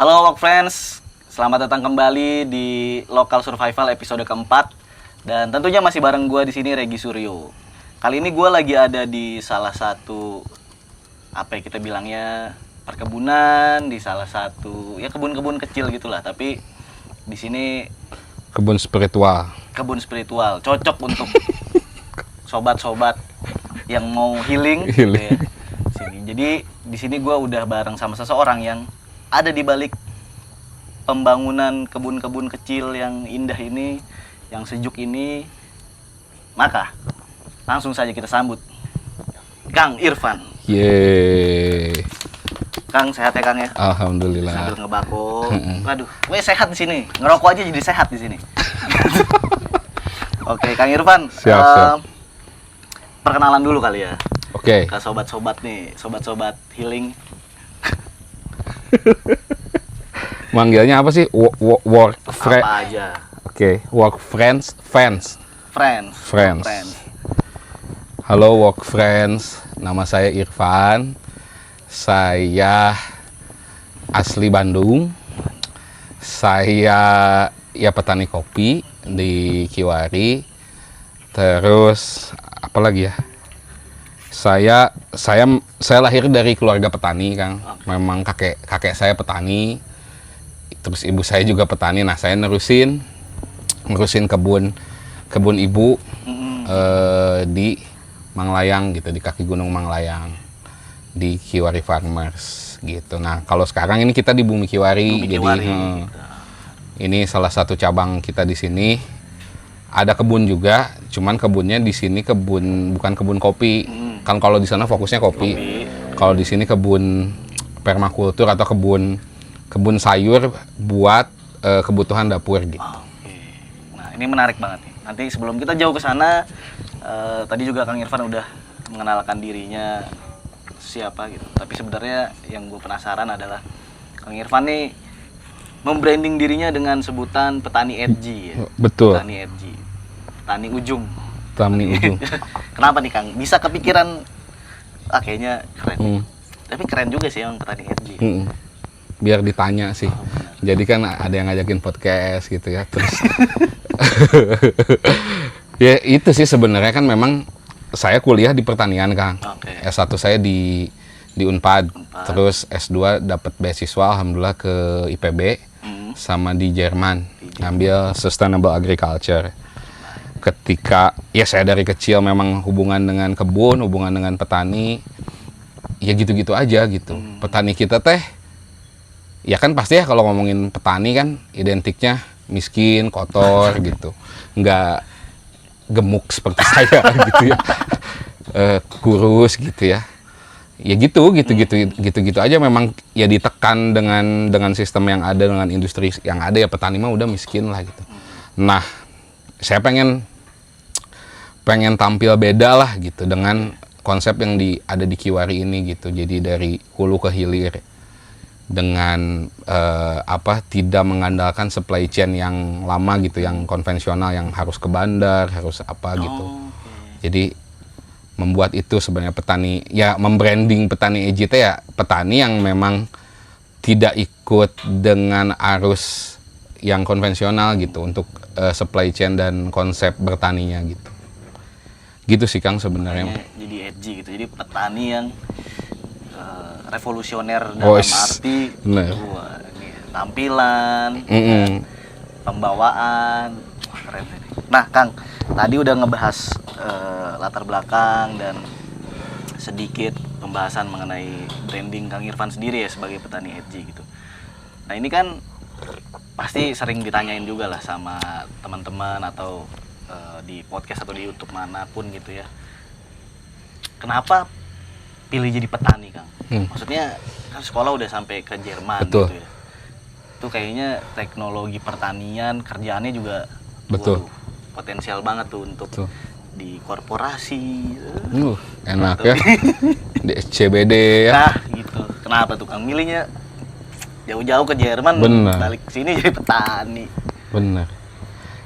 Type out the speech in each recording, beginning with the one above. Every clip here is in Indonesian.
Halo Walk Friends, selamat datang kembali di Local Survival episode keempat. Dan tentunya masih bareng gue di sini Regi Suryo. Kali ini gue lagi ada di salah satu apa ya kita bilangnya perkebunan, di salah satu ya kebun-kebun kecil gitulah. Tapi di sini kebun spiritual. Kebun spiritual, cocok untuk sobat-sobat yang mau healing. Gitu ya. Jadi di sini gue udah bareng sama seseorang yang ada di balik pembangunan kebun-kebun kecil yang indah ini, yang sejuk ini. Maka langsung saja kita sambut Kang Irfan. Yeay. Kang sehat ya Kang ya? Alhamdulillah. Sambil ngebako. Waduh, gue sehat di sini. Ngerokok aja jadi sehat di sini. Oke, Kang Irfan. Siap. Perkenalan dulu kali ya. Oke. Ke sobat-sobat nih, sobat-sobat healing. Manggilnya apa sih? Work friend. Apa aja? Oke, work friends. Friends. Halo work friends, nama saya Irfan. Saya asli Bandung. Saya ya petani kopi di Kiwari. Terus apa lagi ya? Saya lahir dari keluarga petani, Kang. Memang kakek saya petani. Terus ibu saya juga petani. Nah, saya nerusin kebun ibu di Manglayang gitu, di kaki Gunung Manglayang, di Kiwari Farmers gitu. Nah, kalau sekarang ini kita di Bumi Kiwari, ini salah satu cabang kita di sini. Ada kebun juga, cuman kebunnya di sini bukan kebun kopi. Kan kalau di sana fokusnya kopi. Kalau di sini kebun permakultur atau kebun sayur buat kebutuhan dapur gitu. Oke. Nah, ini menarik banget nih. Nanti sebelum kita jauh ke sana, tadi juga Kang Irfan udah mengenalkan dirinya siapa gitu. Tapi sebenarnya yang gue penasaran adalah Kang Irfan nih membranding dirinya dengan sebutan petani edgy ya. Betul. Petani edgy. Petani ujung. Petani ujung. Kenapa nih Kang? Bisa kepikiran kayaknya keren. Tapi keren juga sih yang petani edgy. Biar ditanya sih. Jadi kan ada yang ngajakin podcast gitu ya. Terus ya itu sih sebenarnya kan memang saya kuliah di pertanian, Kang. S1 saya di Unpad. Terus S2 dapat beasiswa alhamdulillah ke IPB sama di Jerman. Ngambil Sustainable Agriculture. Ketika ya saya dari kecil memang hubungan dengan kebun, hubungan dengan petani, ya gitu-gitu aja gitu. Petani kita teh, ya kan pasti ya kalau ngomongin petani kan identiknya miskin, kotor gitu, nggak gemuk seperti saya gitu ya, kurus gitu ya. Ya gitu aja memang ya ditekan dengan sistem yang ada, dengan industri yang ada, ya petani mah udah miskin lah gitu. Nah, saya pengen tampil beda lah gitu dengan konsep yang ada di Kiwari ini gitu. Jadi dari hulu ke hilir dengan tidak mengandalkan supply chain yang lama gitu, yang konvensional, yang harus ke bandar, harus apa gitu. Jadi membuat itu sebenarnya petani, ya membranding petani edgy ya petani yang memang tidak ikut dengan arus yang konvensional gitu untuk supply chain dan konsep bertaninya gitu. Gitu sih Kang sebenarnya. Jadi edgy gitu. Jadi petani yang revolusioner dalam arti tampilan, pembawaan. Keren ini. Nah, Kang, tadi udah ngebahas latar belakang dan sedikit pembahasan mengenai branding Kang Irfan sendiri ya sebagai petani edgy gitu. Nah, ini kan pasti sering ditanyain juga lah sama teman-teman atau di podcast atau di YouTube manapun gitu ya. Kenapa pilih jadi petani, Kang? Maksudnya kan sekolah udah sampai ke Jerman. Betul. Gitu ya. Itu kayaknya teknologi pertanian kerjaannya juga potensial banget tuh untuk di korporasi. Enak ya. Di SCBD ya. Nah, gitu. Kenapa tuh Kang milihnya jauh-jauh ke Jerman, balik ke sini jadi petani? Bener.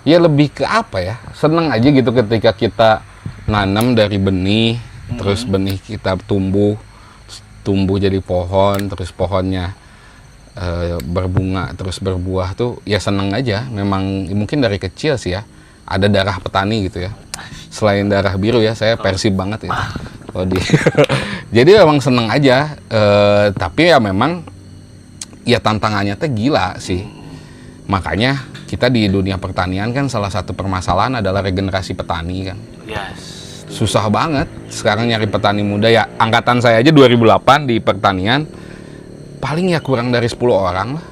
Ya lebih ke apa ya? Seneng aja gitu ketika kita nanam dari benih, terus benih kita tumbuh jadi pohon, terus pohonnya berbunga terus berbuah tuh ya seneng aja. Memang mungkin dari kecil sih ya ada darah petani gitu ya. Selain darah biru ya, saya Persib banget ya. Oh, jadi memang seneng aja. Tapi ya memang ya tantangannya tuh gila sih. Makanya kita di dunia pertanian kan salah satu permasalahan adalah regenerasi petani kan. Yes. Susah banget sekarang nyari petani muda ya. Angkatan saya aja 2008 di pertanian paling ya kurang dari 10 orang lah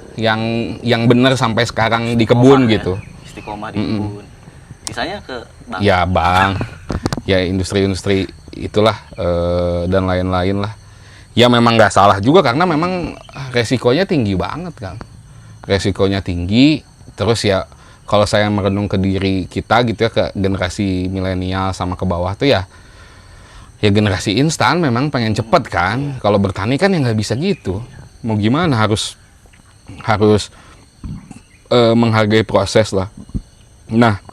yang bener sampai sekarang di kebun gitu. Istiqomah di kebun. Sisanya ke bank. Ya bank, ya industri-industri itulah dan lain-lain lah. Ya memang nggak salah juga karena memang resikonya tinggi banget kan. Resikonya tinggi, terus ya kalau saya merenung ke diri kita gitu ya, ke generasi milenial sama ke bawah tuh ya generasi instan memang pengen cepet kan. Kalau bertani kan ya nggak bisa gitu. Mau gimana, harus menghargai proses lah. Nah,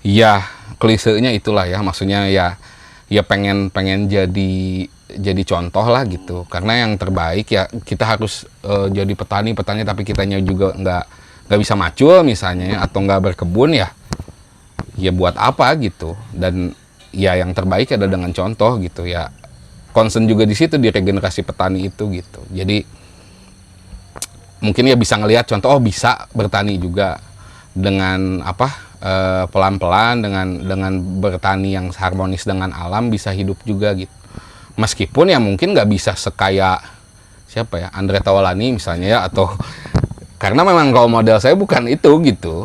ya klisenya itulah ya, maksudnya ya pengen jadi contoh lah gitu. Karena yang terbaik ya kita harus jadi petani tapi kitanya juga nggak bisa macul misalnya ya, atau nggak berkebun ya buat apa gitu. Dan ya yang terbaik adalah dengan contoh gitu ya. Concern juga di situ di regenerasi petani itu gitu. Jadi mungkin ya bisa ngelihat contoh, bisa bertani juga dengan pelan-pelan, dengan bertani yang harmonis dengan alam, bisa hidup juga gitu. Meskipun ya mungkin nggak bisa sekaya siapa ya, Andre Taulany misalnya ya, atau karena memang role model saya bukan itu gitu.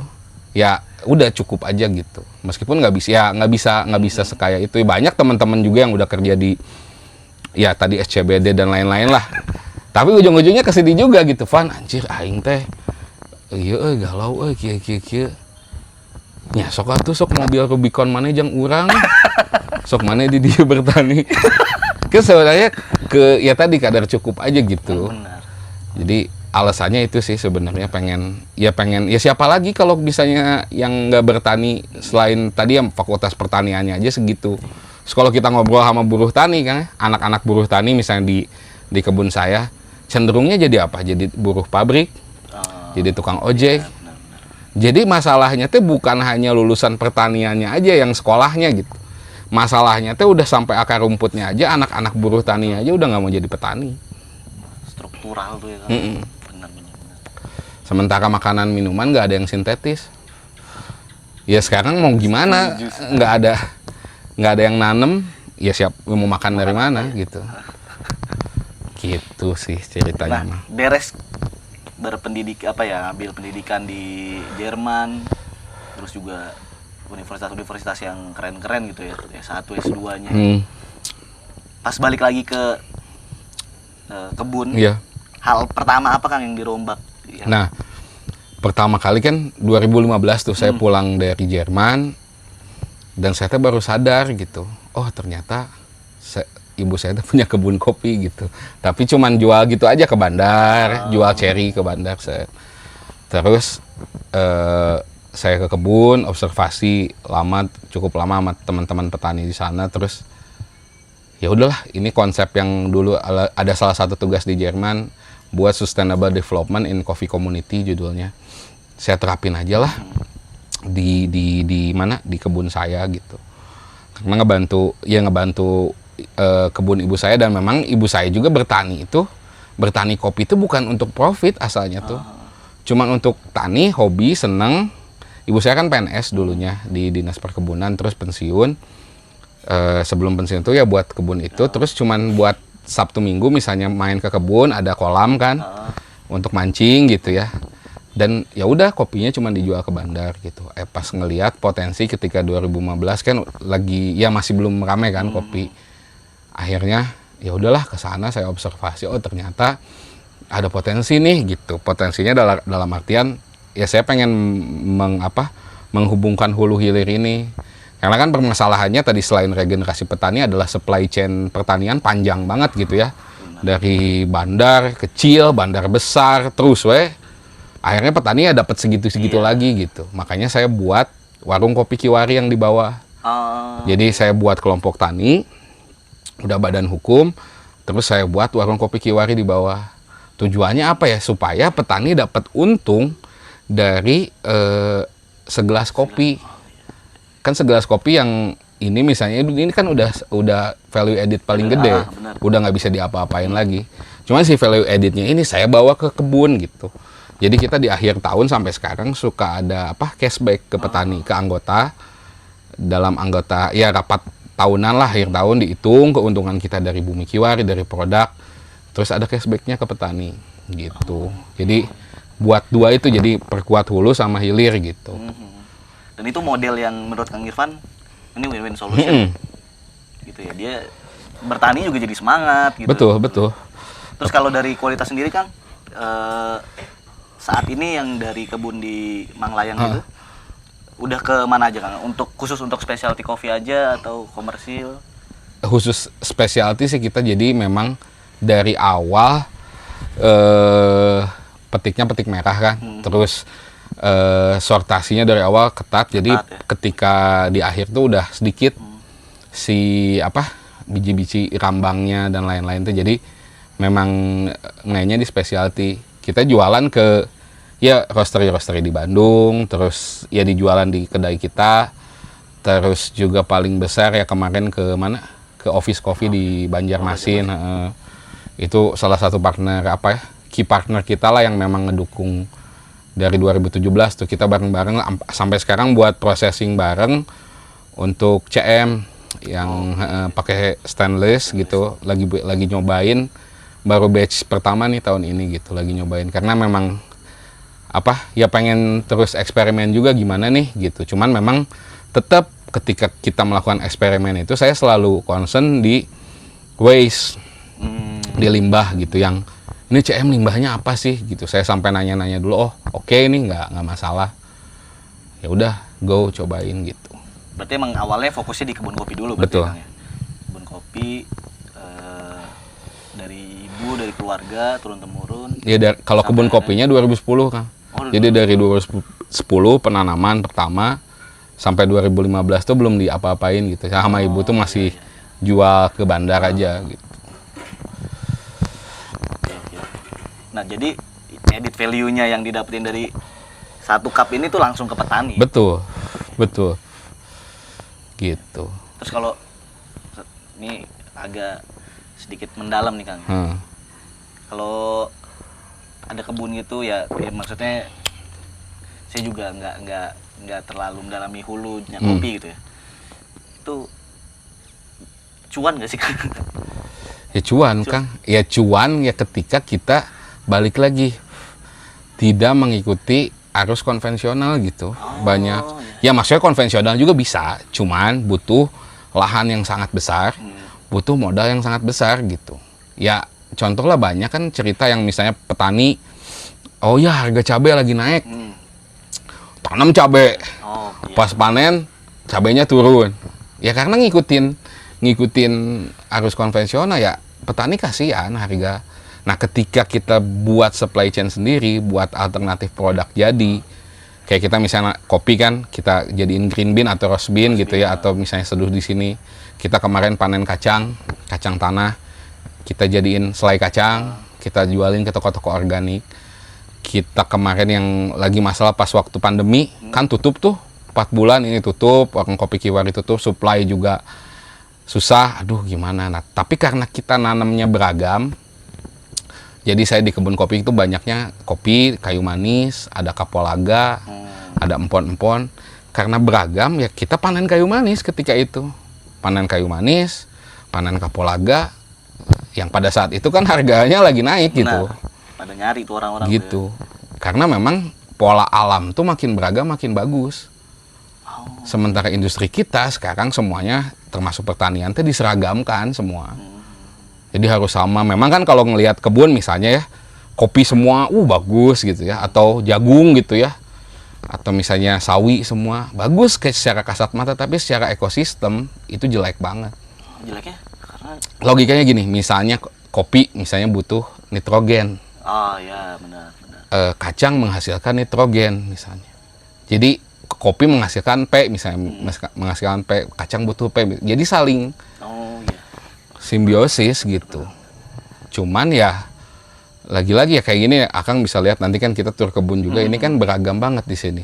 Ya udah cukup aja gitu. Meskipun nggak bisa sekaya itu. Banyak teman-teman juga yang udah kerja di ya tadi SCBD dan lain-lain lah. Tapi ujung-ujungnya kesedih juga gitu, Van, anjir aing teh galau kieu. Ya sok mobil Rubicon mana jang urang. Sok mana di dia bertani. Sebenarnya ya tadi kadar cukup aja gitu. Benar. Jadi alasannya itu sih sebenarnya pengen ya siapa lagi kalau misalnya yang nggak bertani selain tadi yang fakultas pertaniannya aja segitu. Terus kalau kita ngobrol sama buruh tani kan, anak-anak buruh tani misalnya di kebun saya, cenderungnya jadi apa? Jadi buruh pabrik, jadi tukang ojek. Benar. Jadi masalahnya tuh bukan hanya lulusan pertaniannya aja yang sekolahnya gitu. Masalahnya tuh udah sampai akar rumputnya aja, anak-anak buruh tani aja udah nggak mau jadi petani. Struktural tuh ya kan. Benar. Sementara makanan minuman nggak ada yang sintetis. Ya sekarang mau gimana? Nggak ada yang nanem. Ya siap mau makan dari mana gitu. Gitu sih ceritanya. Nah, beres ambil pendidikan di Jerman, terus juga universitas-universitas yang keren-keren gitu ya, S1, S2-nya. Pas balik lagi ke kebun, iya. Hal pertama apa Kang yang dirombak? Ya. Nah, pertama kali kan 2015 tuh saya pulang dari Jerman, dan saya tuh baru sadar gitu, oh ternyata ibu saya tuh punya kebun kopi gitu. Tapi cuman jual gitu aja ke bandar, jual cherry ke bandar. Terus saya ke kebun, observasi cukup lama sama teman-teman petani di sana. Terus ya udahlah, ini konsep yang dulu ada salah satu tugas di Jerman buat Sustainable Development in Coffee Community judulnya. Saya terapin aja lah di mana di kebun saya gitu. Karena ngebantu kebun ibu saya, dan memang ibu saya juga bertani kopi itu bukan untuk profit asalnya tuh. Cuman untuk tani, hobi, seneng. Ibu saya kan PNS dulunya di Dinas Perkebunan, terus pensiun. Sebelum pensiun tuh ya buat kebun itu, terus cuman buat Sabtu Minggu misalnya main ke kebun, ada kolam kan untuk mancing gitu ya. Dan ya udah kopinya cuma dijual ke bandar gitu. Pas ngelihat potensi ketika 2015 kan lagi ya masih belum ramai kan kopi. Akhirnya ya udahlah ke sana saya observasi, oh ternyata ada potensi nih gitu. Potensinya dalam artian ya saya pengen menghubungkan hulu hilir ini. Karena kan permasalahannya tadi selain regenerasi petani adalah supply chain pertanian panjang banget gitu ya. Dari bandar kecil, bandar besar, terus akhirnya petani ya dapat segitu-segitu lagi gitu. Makanya saya buat warung kopi Kiwari yang di bawah. Jadi saya buat kelompok tani, udah badan hukum, terus saya buat warung kopi Kiwari di bawah. Tujuannya apa ya? Supaya petani dapat untung dari segelas kopi. Kan segelas kopi yang ini misalnya ini kan udah value edit paling gede, udah nggak bisa diapa-apain lagi. Cuman si value editnya ini saya bawa ke kebun gitu. Jadi kita di akhir tahun sampai sekarang suka ada cashback ke petani, ke anggota. Dalam anggota ya rapat tahunan lah, akhir tahun dihitung keuntungan kita dari Bumi Kiwari, dari produk, terus ada cashbacknya ke petani gitu. Jadi buat dua itu, jadi perkuat hulu sama hilir gitu. Dan itu model yang menurut Kang Irfan ini win-win solution gitu ya, dia bertani juga jadi semangat gitu. Betul. Terus kalau dari kualitas sendiri Kang, saat ini yang dari kebun di Manglayang itu udah ke mana aja Kang? Khusus untuk specialty coffee aja atau komersil? Khusus specialty sih kita jadi memang dari awal petiknya petik merah kan, terus sortasinya dari awal ketat, jadi ketika di akhir tuh udah sedikit si biji-biji rambangnya dan lain-lain tuh, jadi memang ngainya di specialty. Kita jualan ke ya roastery di Bandung, terus ya dijualan di kedai kita, terus juga paling besar ya kemarin ke mana, ke Office Coffee di Banjarmasin. Itu salah satu partner key partner kita lah yang memang ngedukung dari 2017 tuh, kita bareng-bareng sampai sekarang buat processing bareng untuk CM yang pakai stainless gitu, lagi nyobain, baru batch pertama nih tahun ini gitu, lagi nyobain karena memang ya pengen terus eksperimen juga gimana nih gitu. Cuman memang tetap ketika kita melakukan eksperimen itu saya selalu concern di waste, di limbah gitu, yang ini CM limbahnya apa sih gitu. Saya sampai nanya-nanya dulu, oke, ini nggak masalah. Ya udah, go cobain gitu. Berarti emang awalnya fokusnya di kebun kopi dulu. Betul. Ya? Kebun kopi dari ibu, dari keluarga turun temurun. Ya kalau kebun kopinya 2010 Kang. Jadi dari 2010 penanaman pertama sampai 2015 tuh belum diapa-apain gitu. Sama ibu tuh masih jual ke bandar aja gitu. Nah, jadi edit value-nya yang didapetin dari satu cup ini tuh langsung ke petani. Betul. Gitu. Terus kalau ini agak sedikit mendalam nih Kang. Kalau ada kebun gitu ya maksudnya saya juga nggak terlalu mendalami hulunya kopi gitu ya. Itu cuan nggak sih Kang? Ya cuan Kang. Ya cuan ya ketika kita balik lagi tidak mengikuti arus konvensional gitu. Banyak ya maksudnya konvensional juga bisa, cuman butuh lahan yang sangat besar, butuh modal yang sangat besar gitu. Ya contoh lah banyak kan cerita yang misalnya petani, oh ya harga cabai lagi naik, tanam cabai, pas panen cabainya turun. Ya karena ngikutin arus konvensional, ya petani kasihan harga. Nah, ketika kita buat supply chain sendiri, buat alternatif produk jadi, kayak kita misalnya kopi kan, kita jadiin green bean atau roast bean gitu ya, atau misalnya seduh di sini. Kita kemarin panen kacang tanah, kita jadiin selai kacang, kita jualin ke toko-toko organik. Kita kemarin yang lagi masalah pas waktu pandemi, kan tutup tuh, 4 bulan ini tutup, warung kopi Kiwari tutup, supply juga susah, aduh gimana. Nah, tapi karena kita nanamnya beragam, jadi saya di kebun kopi itu banyaknya kopi, kayu manis, ada kapulaga, ada empon-empon. Karena beragam ya kita panen kayu manis ketika itu. Panen kayu manis, panen kapulaga, yang pada saat itu kan harganya lagi naik. Benar. Gitu. Pada nyari tuh orang-orang. Gitu. Karena memang pola alam tuh makin beragam, makin bagus. Sementara industri kita sekarang semuanya termasuk pertanian tuh diseragamkan semua. Jadi harus sama. Memang kan kalau ngelihat kebun misalnya ya, kopi semua bagus gitu ya, atau jagung gitu ya, atau misalnya sawi semua bagus kayak secara kasat mata, tapi secara ekosistem itu jelek banget. Jeleknya karena logikanya gini, misalnya kopi misalnya butuh nitrogen. Oh ya, benar. Kacang menghasilkan nitrogen misalnya. Jadi kopi menghasilkan P misalnya, menghasilkan P, kacang butuh P. Jadi saling simbiosis gitu. Cuman ya lagi-lagi ya kayak gini ya, Akang bisa lihat nanti kan kita tur kebun juga, ini kan beragam banget di sini.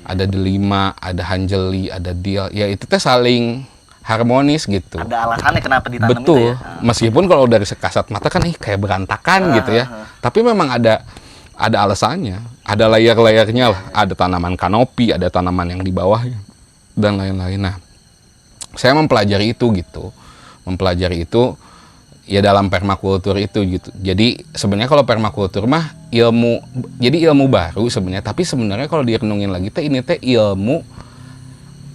Ada delima, ada hanjeli, ada dial, ya itu teh saling harmonis gitu. Ada alasannya kenapa ditanam Betul. itu ya. Meskipun kalau dari sekasat mata kan kayak berantakan gitu ya. Tapi memang ada alasannya, ada layer-layernya lah. Ada tanaman kanopi, ada tanaman yang di bawahnya dan lain-lain. Nah, saya mempelajari itu gitu. Mempelajari itu ya dalam permakultur itu gitu. Jadi sebenarnya kalau permakultur mah ilmu baru sebenarnya, tapi sebenarnya kalau direnungin lagi teh ini teh ilmu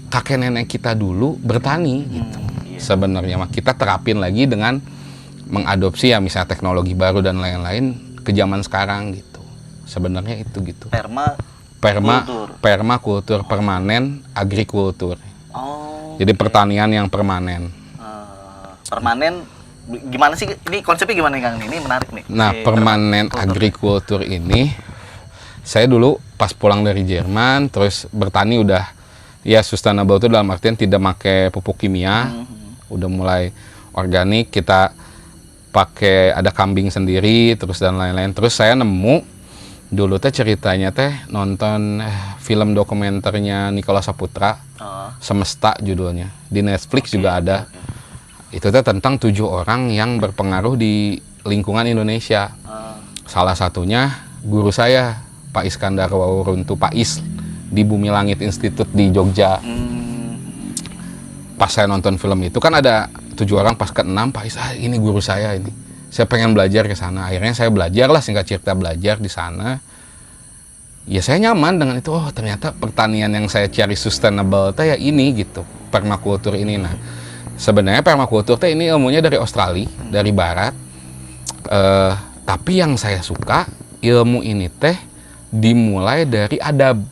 kakek nenek kita dulu bertani gitu. Sebenarnya mah kita terapin lagi dengan mengadopsi ya misalnya teknologi baru dan lain-lain ke zaman sekarang gitu. Sebenarnya itu gitu. Permakultur permanen agrikultur. Jadi pertanian yang permanen. Permanen gimana sih ini konsepnya gimana nih Kang? Ini menarik nih. Nah, permanen agrikultur ini saya dulu pas pulang dari Jerman terus bertani udah ya sustainable itu dalam artian tidak pakai pupuk kimia. Udah mulai organik, kita pakai ada kambing sendiri terus dan lain-lain. Terus saya nemu dulu teh ceritanya teh nonton film dokumenternya Nicholas Saputra, Semesta judulnya. Di Netflix juga ada. Itu teh tentang 7 orang yang berpengaruh di lingkungan Indonesia. Salah satunya guru saya, Pak Iskandar Wauruntu, Pak Is, di Bumi Langit Institute di Jogja. Pas saya nonton film itu kan ada 7 orang, pas ke-6 Pak Is, ini guru saya ini. Saya pengen belajar ke sana. Akhirnya saya belajar lah, singkat cerita belajar di sana. Ya saya nyaman dengan itu. Oh, ternyata pertanian yang saya cari sustainable teh ya ini gitu. Permakultur ini. Nah, sebenarnya permakultur teh ini ilmunya dari Australia, dari barat. Tapi yang saya suka ilmu ini teh dimulai dari adab,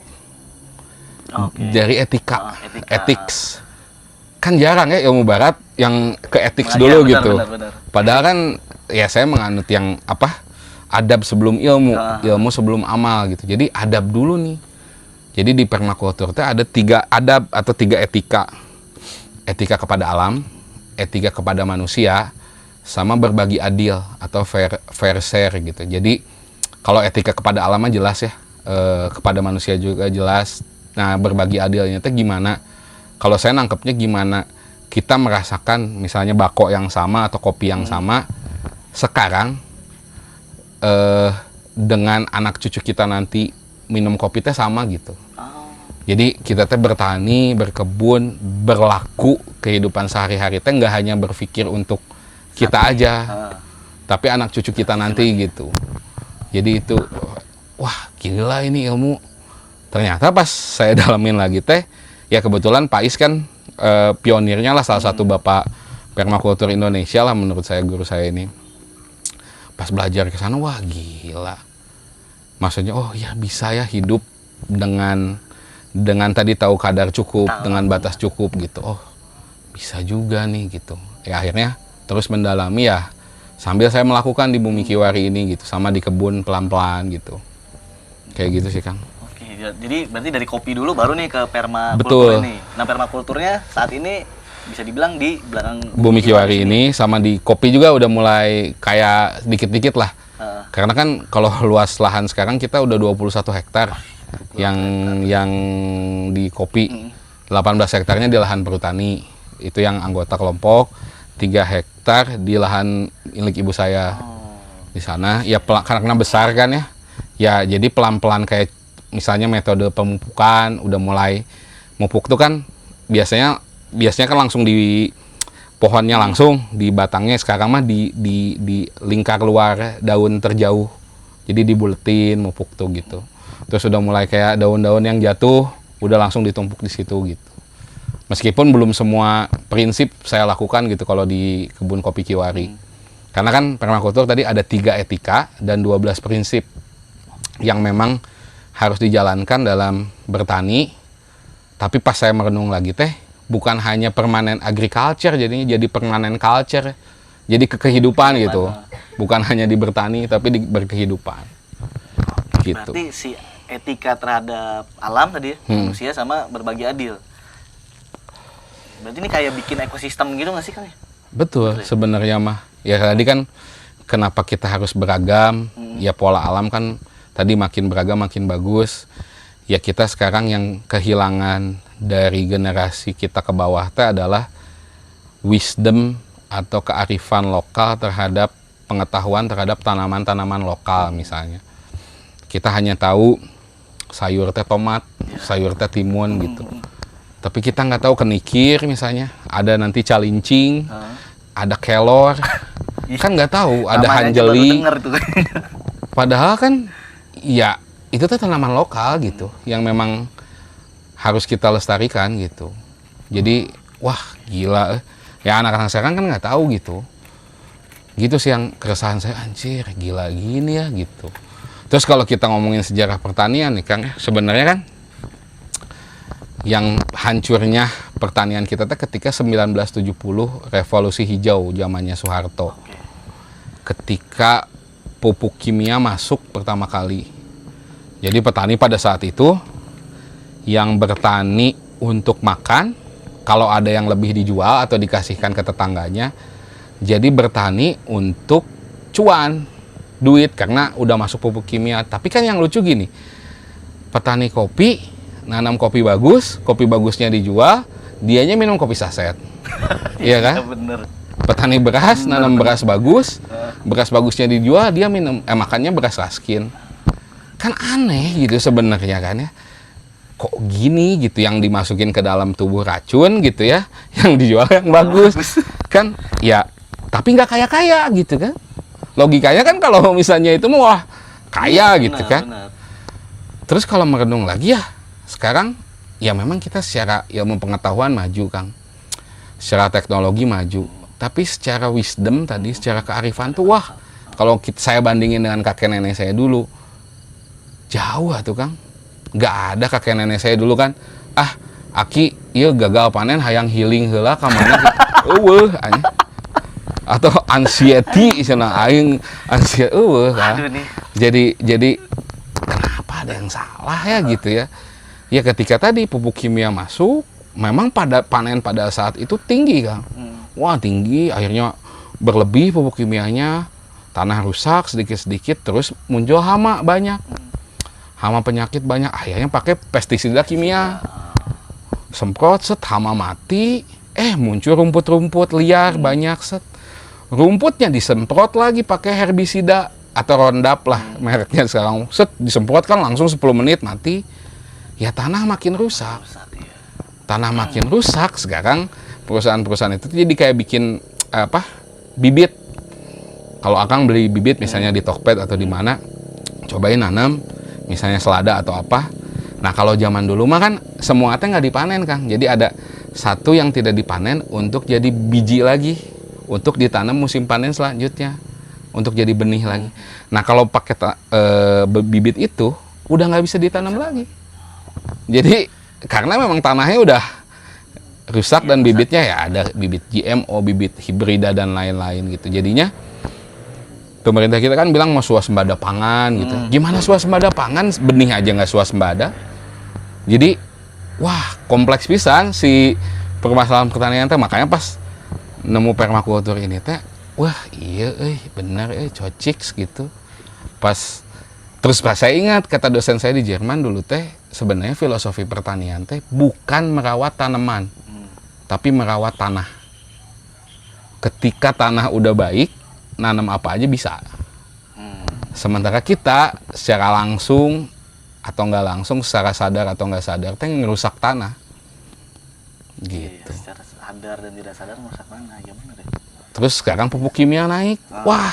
dari etika, ethics. Kan jarang ya ilmu barat yang ke ethics dulu benar, gitu. Benar. Padahal kan ya saya menganut yang adab sebelum ilmu, ilmu sebelum amal gitu. Jadi adab dulu nih. Jadi di permakultur teh ada 3 adab atau 3 etika. Etika kepada alam, etika kepada manusia, sama berbagi adil atau fair share gitu. Jadi kalau etika kepada alam mah jelas ya, kepada manusia juga jelas. Nah, berbagi adilnya itu gimana? Kalau saya nangkepnya gimana kita merasakan misalnya bako yang sama atau kopi yang sama sekarang dengan anak cucu kita nanti minum kopi teh sama gitu. Jadi kita teh bertani, berkebun, berlaku kehidupan sehari-hari teh nggak hanya berpikir untuk kita aja, tapi anak cucu kita nanti gitu. Jadi itu, wah gila ini ilmu. Ternyata pas saya dalamin lagi teh, ya kebetulan Pak Is kan pionirnya lah, salah satu bapak permakultur Indonesia lah menurut saya, guru saya ini. Pas belajar ke sana, wah gila. Maksudnya, oh ya bisa ya hidup dengan tadi tahu kadar cukup, dengan batas cukup gitu. Oh, bisa juga nih gitu. Ya akhirnya terus mendalami ya sambil saya melakukan di Bumi Kiwari ini gitu, sama di kebun pelan-pelan gitu. Kayak gitu sih, Kang. Oke, jadi berarti dari kopi dulu baru nih ke permakultur ini. Nah, permakulturnya saat ini bisa dibilang di belakang Bumi Kiwari ini, sama di kopi juga udah mulai kayak dikit-dikit lah. Karena kan kalau luas lahan sekarang kita udah 21 hektar. Yang di kopi 18 hektarnya di lahan perhutani, itu yang anggota kelompok. 3 hektar di lahan milik ibu saya di sana ya, karena besar kan ya jadi pelan-pelan kayak misalnya metode pemupukan, udah mulai mupuk tuh kan biasanya kan langsung di pohonnya, langsung di batangnya. Sekarang mah di lingkar luar daun terjauh, jadi dibuletin mupuk tuh gitu. Terus udah mulai kayak daun-daun yang jatuh udah langsung ditumpuk di situ gitu. Meskipun belum semua prinsip saya lakukan gitu kalau di kebun kopi Kiwari. Karena kan permakultur tadi ada 3 etika dan 12 prinsip yang memang harus dijalankan dalam bertani. Tapi pas saya merenung lagi teh, bukan hanya permanen agriculture, jadinya jadi permanen culture. Jadi kehidupan gitu. Bukan hanya di bertani tapi di berkehidupan. Gitu. Berarti si etika terhadap alam tadi ya, manusia sama berbagi adil. Berarti ini kayak bikin ekosistem gitu nggak sih, Kang? Betul, sebenarnya mah. Ya tadi kan kenapa kita harus beragam? Ya pola alam kan tadi makin beragam makin bagus. Ya kita sekarang yang kehilangan dari generasi kita ke bawah teh adalah wisdom atau kearifan lokal terhadap pengetahuan terhadap tanaman-tanaman lokal misalnya. Kita hanya tahu sayur teh tomat, sayur teh timun gitu. Tapi kita nggak tahu kenikir misalnya, ada nanti calincing, ada kelor, kan nggak tahu, ada hanjeli. Padahal kan, ya itu tuh tanaman lokal gitu, yang memang harus kita lestarikan gitu. Jadi, wah gila, ya anak-anak sekarang kan nggak tahu gitu. Gitu sih yang keresahan saya, anjir gila gini ya gitu. Terus kalau kita ngomongin sejarah pertanian nih Kang, sebenarnya kan yang hancurnya pertanian kita tuh ketika 1970 revolusi hijau zamannya Soeharto. Ketika pupuk kimia masuk pertama kali. Jadi petani pada saat itu yang bertani untuk makan, kalau ada yang lebih dijual atau dikasihkan ke tetangganya, jadi bertani untuk cuan, duit karena udah masuk pupuk kimia. Tapi kan yang lucu gini, petani kopi nanam kopi bagusnya dijual, dianya minum kopi saset. Iya kan? Bener. Petani beras nanam beras bagusnya dijual, dia minum makannya beras raskin. Kan aneh gitu sebenarnya kan ya. Kok gini gitu, yang dimasukin ke dalam tubuh racun gitu ya, yang dijual yang bagus. Kan ya, tapi nggak kaya-kaya gitu kan. Logikanya kan kalau misalnya itu wah kaya gitu kan. Benar. Terus kalau merenung lagi ya, sekarang ya memang kita secara ilmu pengetahuan maju Kang, secara teknologi maju, tapi secara wisdom tadi, secara kearifan tuh wah, kalau saya bandingin dengan kakek nenek saya dulu jauh tuh Kang. Nggak ada kakek nenek saya dulu kan, aki iya gagal panen hayang healing heula ka mana gitu. Atau anxiety cenah aing anxiety kan. Jadi kenapa ada yang salah ya gitu ya. Ya ketika tadi pupuk kimia masuk, memang pada panen pada saat itu tinggi Kang. Wah tinggi, akhirnya berlebih pupuk kimianya, tanah rusak sedikit-sedikit, terus muncul hama banyak. Hama penyakit banyak, akhirnya pakai pestisida kimia. Semprot, set, hama mati, muncul rumput-rumput liar banyak, set. Rumputnya disemprot lagi pakai herbisida atau Roundup lah mereknya sekarang. Set, disemprot kan langsung 10 menit mati. Ya tanah makin rusak. Tanah makin rusak, sekarang perusahaan-perusahaan itu jadi kayak bikin bibit. Kalau Akang beli bibit misalnya di Tokped atau di mana, cobain nanam misalnya selada atau apa. Nah kalau zaman dulu mah kan semua teh nggak dipanen Kang. Jadi ada satu yang tidak dipanen untuk jadi biji lagi, untuk ditanam musim panen selanjutnya, untuk jadi benih lagi. Nah kalau pakai bibit itu udah nggak bisa ditanam lagi. Jadi karena memang tanahnya udah rusak dan bibitnya ya ada bibit GMO, bibit hibrida dan lain-lain gitu. Jadinya pemerintah kita kan bilang mau swasembada pangan gitu. Gimana swasembada pangan, benih aja nggak swasembada. Jadi wah kompleks pisan si permasalahan pertanian teh. Makanya pas nemu permakultur ini teh, wah iya bener cocik gitu. Terus pas saya ingat kata dosen saya di Jerman dulu teh, sebenarnya filosofi pertanian teh bukan merawat tanaman, tapi merawat tanah. Ketika tanah udah baik, nanam apa aja bisa. Sementara kita secara langsung atau nggak langsung, secara sadar atau nggak sadar teh ngerusak tanah. Gitu. Iya, secara sadar dan tidak sadar merusak tanah, gimana deh? Terus sekarang pupuk kimia naik, wah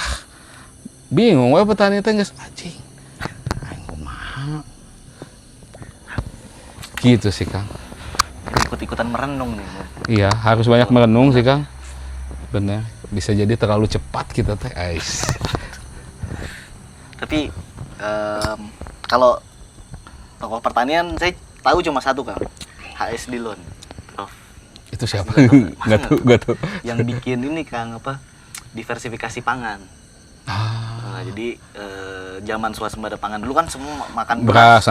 bingung we petani teh geus anjing. Gitu sih Kang. Ikut-ikutan merenung nih. Iya, harus banyak merenung sih Kang. Bener, bisa jadi terlalu cepat kita teh. Tapi kalau tokoh pertanian saya tahu cuma satu Kang, HS Dillon. Prof. Itu siapa? Nggak tahu. Yang bikin ini Kang diversifikasi pangan. Nah, jadi zaman swasembada pangan dulu kan semua makan beras.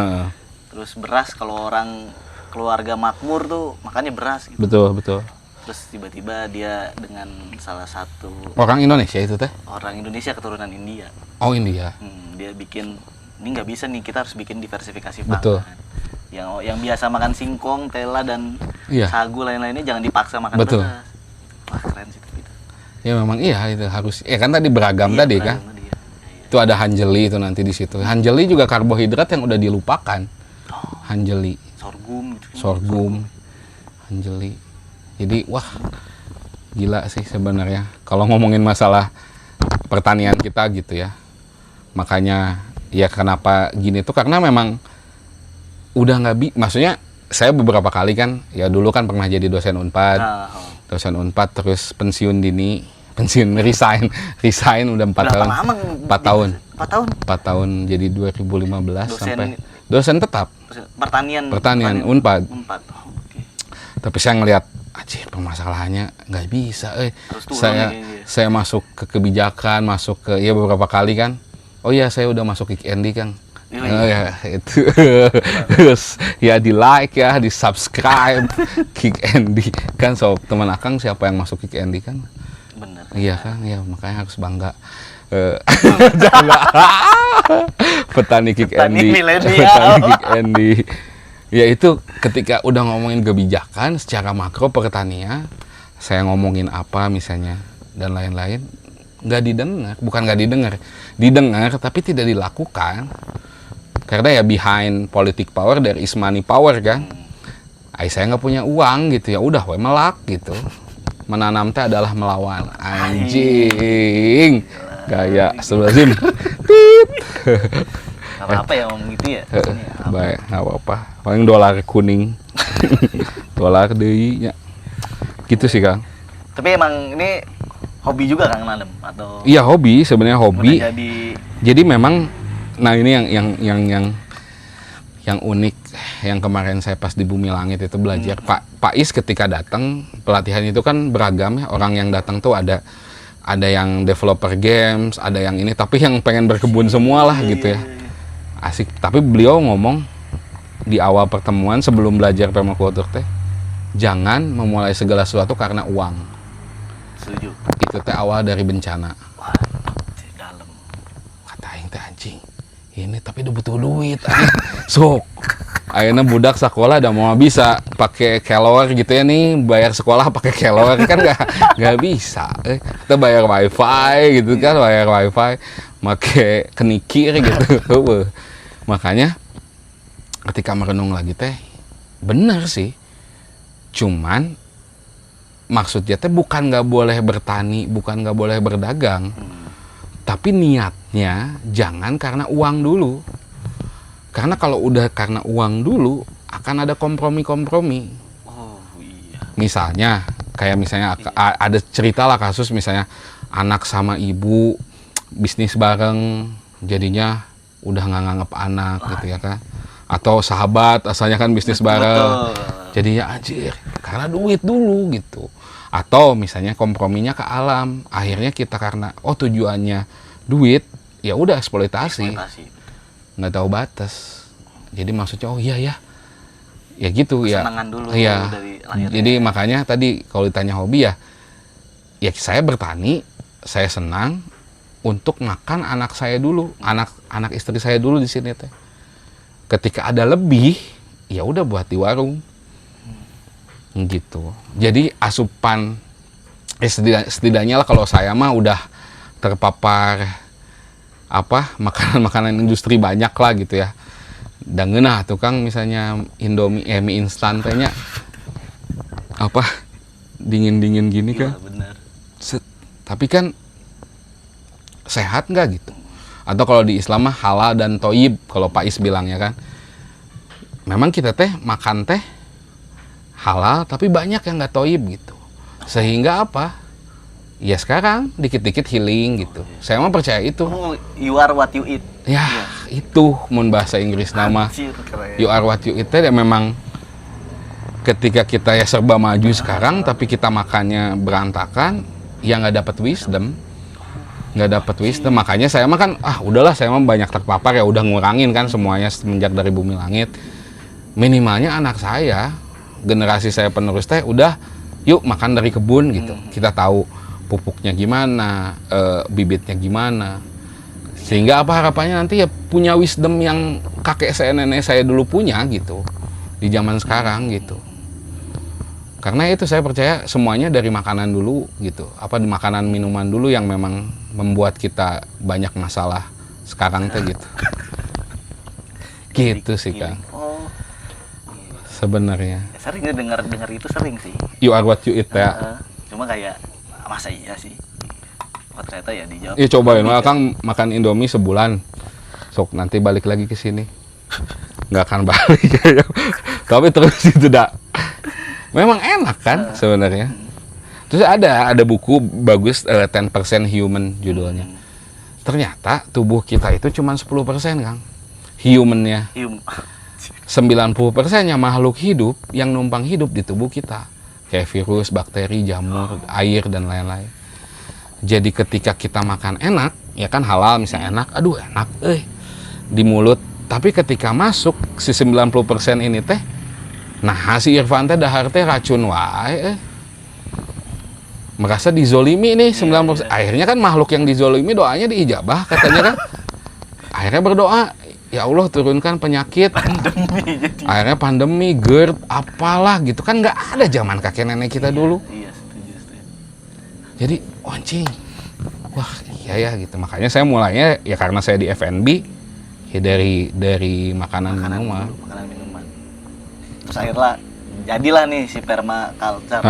Terus beras, kalau orang keluarga makmur tuh makannya beras gitu. Betul. terus tiba-tiba dia dengan salah satu Orang Indonesia itu teh? orang Indonesia keturunan India. Oh, India. Dia bikin, ini nggak bisa nih, kita harus bikin diversifikasi pangan. Betul. Yang biasa makan singkong, tela dan Iya. sagu lain-lainnya jangan dipaksa makan Betul. beras. Wah, keren sih itu. Ya memang iya itu harus. Ya kan tadi beragam Iya, tadi kan. beragam tadi ya. Iya. Itu ada hanjeli itu nanti di situ. Hanjeli juga karbohidrat yang udah dilupakan. Hanjeli, Sorghum gitu. sorghum, hanjeli. Jadi wah gila sih sebenarnya kalau ngomongin masalah pertanian kita gitu ya. Makanya ya kenapa gini tuh karena memang udah maksudnya saya beberapa kali kan ya dulu kan pernah jadi dosen Unpad. Dosen Unpad terus pensiun dini, resign udah 4 tahun. 4 tahun. 4 tahun jadi 2015 sampai dosen tetap. Pertanian Unpad. Tapi saya ngelihat permasalahannya nggak bisa. Saya masuk ke kebijakan, masuk ke ya beberapa kali kan. Oh iya saya udah masuk Kick Andy Kang. Ya itu terus ya di like ya di subscribe Kick Andy kan teman akang siapa yang masuk Kick Andy kan bener iya kan ya makanya harus bangga petani Kick Andy ya itu ketika udah ngomongin kebijakan secara makro pertanian saya ngomongin apa misalnya dan lain-lain nggak didengar didengar tapi tidak dilakukan. Karena ya behind politik power there is money power kan. Saya nggak punya uang gitu ya udah melak gitu. Menanam teh adalah melawan anjing. Gaya astagfirullahaladzim. Tit. Gak apa-apa ya ngomong gitu ya. Baik, nggak apa-apa. Paling dolar kuning. Dolar deui nya. Gitu sih Kang. Tapi emang ini hobi juga Kang nanam atau? Iya hobi sebenarnya hobi. Jadi memang nah ini yang unik yang kemarin saya pas di Bumi Langit itu belajar Pak Is ketika datang pelatihan itu kan beragam ya orang yang datang tuh ada yang developer games ada yang ini tapi yang pengen berkebun semua lah gitu ya asik tapi beliau ngomong di awal pertemuan sebelum belajar permakultur teh jangan memulai segala sesuatu karena uang. Setuju. Itu teh awal dari bencana. Wah, dalam. Kata aing teh anjing ini tapi udah butuh duit sok akhirnya budak sekolah udah mau bisa pakai kelor gitu ya nih bayar sekolah pakai kelor kan nggak bisa kita bayar wifi gitu kan bayar wifi pakai kenikir gitu makanya ketika merenung lagi teh bener sih cuman maksudnya teh bukan nggak boleh bertani bukan nggak boleh berdagang tapi niatnya jangan karena uang dulu. Karena kalau udah karena uang dulu akan ada kompromi-kompromi. Oh iya. Misalnya kayak ada cerita lah kasus misalnya anak sama ibu bisnis bareng jadinya udah nggak nganggap anak gitu ya kan. Atau sahabat asalnya kan bisnis bareng. Jadinya anjir karena duit dulu gitu. Atau misalnya komprominya ke alam, akhirnya kita karena tujuannya duit, ya udah eksploitasi. Nggak tahu batas. Jadi maksudnya iya ya. Ya gitu ya. Kesenangan dulu ya. dari lahirnya. Jadi makanya tadi kalau ditanya hobi ya saya bertani, saya senang untuk makan anak saya dulu, anak istri saya dulu di sini teh. Ketika ada lebih, ya udah buat di warung. Gitu. Jadi asupan setidaknya lah kalau saya mah udah terpapar makanan industri banyak lah gitu ya. Dan ngeunah tukang misalnya Indomie mie instan tehnya dingin gini kan. Bener. Tapi kan sehat nggak gitu. Atau kalau di Islam mah halal dan toyib kalau Pak Is bilangnya kan. Memang kita teh makan teh halal tapi banyak yang nggak toyib gitu sehingga ya sekarang dikit-dikit healing gitu saya mah percaya itu you are what you eat ya itu mun bahasa Inggris nama you are what you eat ya memang ketika kita ya serba maju sekarang tapi kita makannya berantakan ya nggak dapat wisdom makanya saya mah kan udahlah saya mah banyak terpapar ya udah ngurangin kan semuanya semenjak dari Bumi Langit minimalnya anak saya generasi saya penerus teh udah yuk makan dari kebun gitu. Kita tahu pupuknya gimana, bibitnya gimana. Sehingga apa harapannya nanti ya punya wisdom yang kakek saya, nenek saya dulu punya gitu di zaman sekarang gitu. Karena itu saya percaya semuanya dari makanan dulu gitu. Apa di makanan minuman dulu yang memang membuat kita banyak masalah sekarang teh gitu. Gitu sih Kang. Oh. Sebenarnya. Sering dengar itu sering sih. You are what you eat ya. Cuma kayak masa iya sih. Oh, ternyata ya dijawab. Ya cobain lah Kang makan Indomie sebulan. Sok nanti balik lagi ke sini. Nggak akan balik ya. Tapi terus itu dah. Memang enak kan sebenarnya. Terus ada buku bagus 10% Human judulnya. Ternyata tubuh kita itu cuma 10% Kang. Human-nya. 90%-nya makhluk hidup yang numpang hidup di tubuh kita. Kayak virus, bakteri, jamur, air dan lain-lain. Jadi ketika kita makan enak, ya kan halal misalnya enak, aduh enak di mulut. Tapi ketika masuk si 90% ini teh, nah si Irfan teh dahar teh racun wae merasa dizolimi nih 90%. Akhirnya kan makhluk yang dizolimi doanya diijabah katanya kan. Akhirnya berdoa, ya Allah turunkan penyakit. Akhirnya pandemi, GERD, apalah gitu kan, nggak ada zaman kakek nenek kita dulu. Iya, setuju. Jadi anjing, wah iya ya gitu. Makanya saya mulainya ya karena saya di F&B ya dari makanan minuman. Terus akhirnya jadilah nih si permaculture,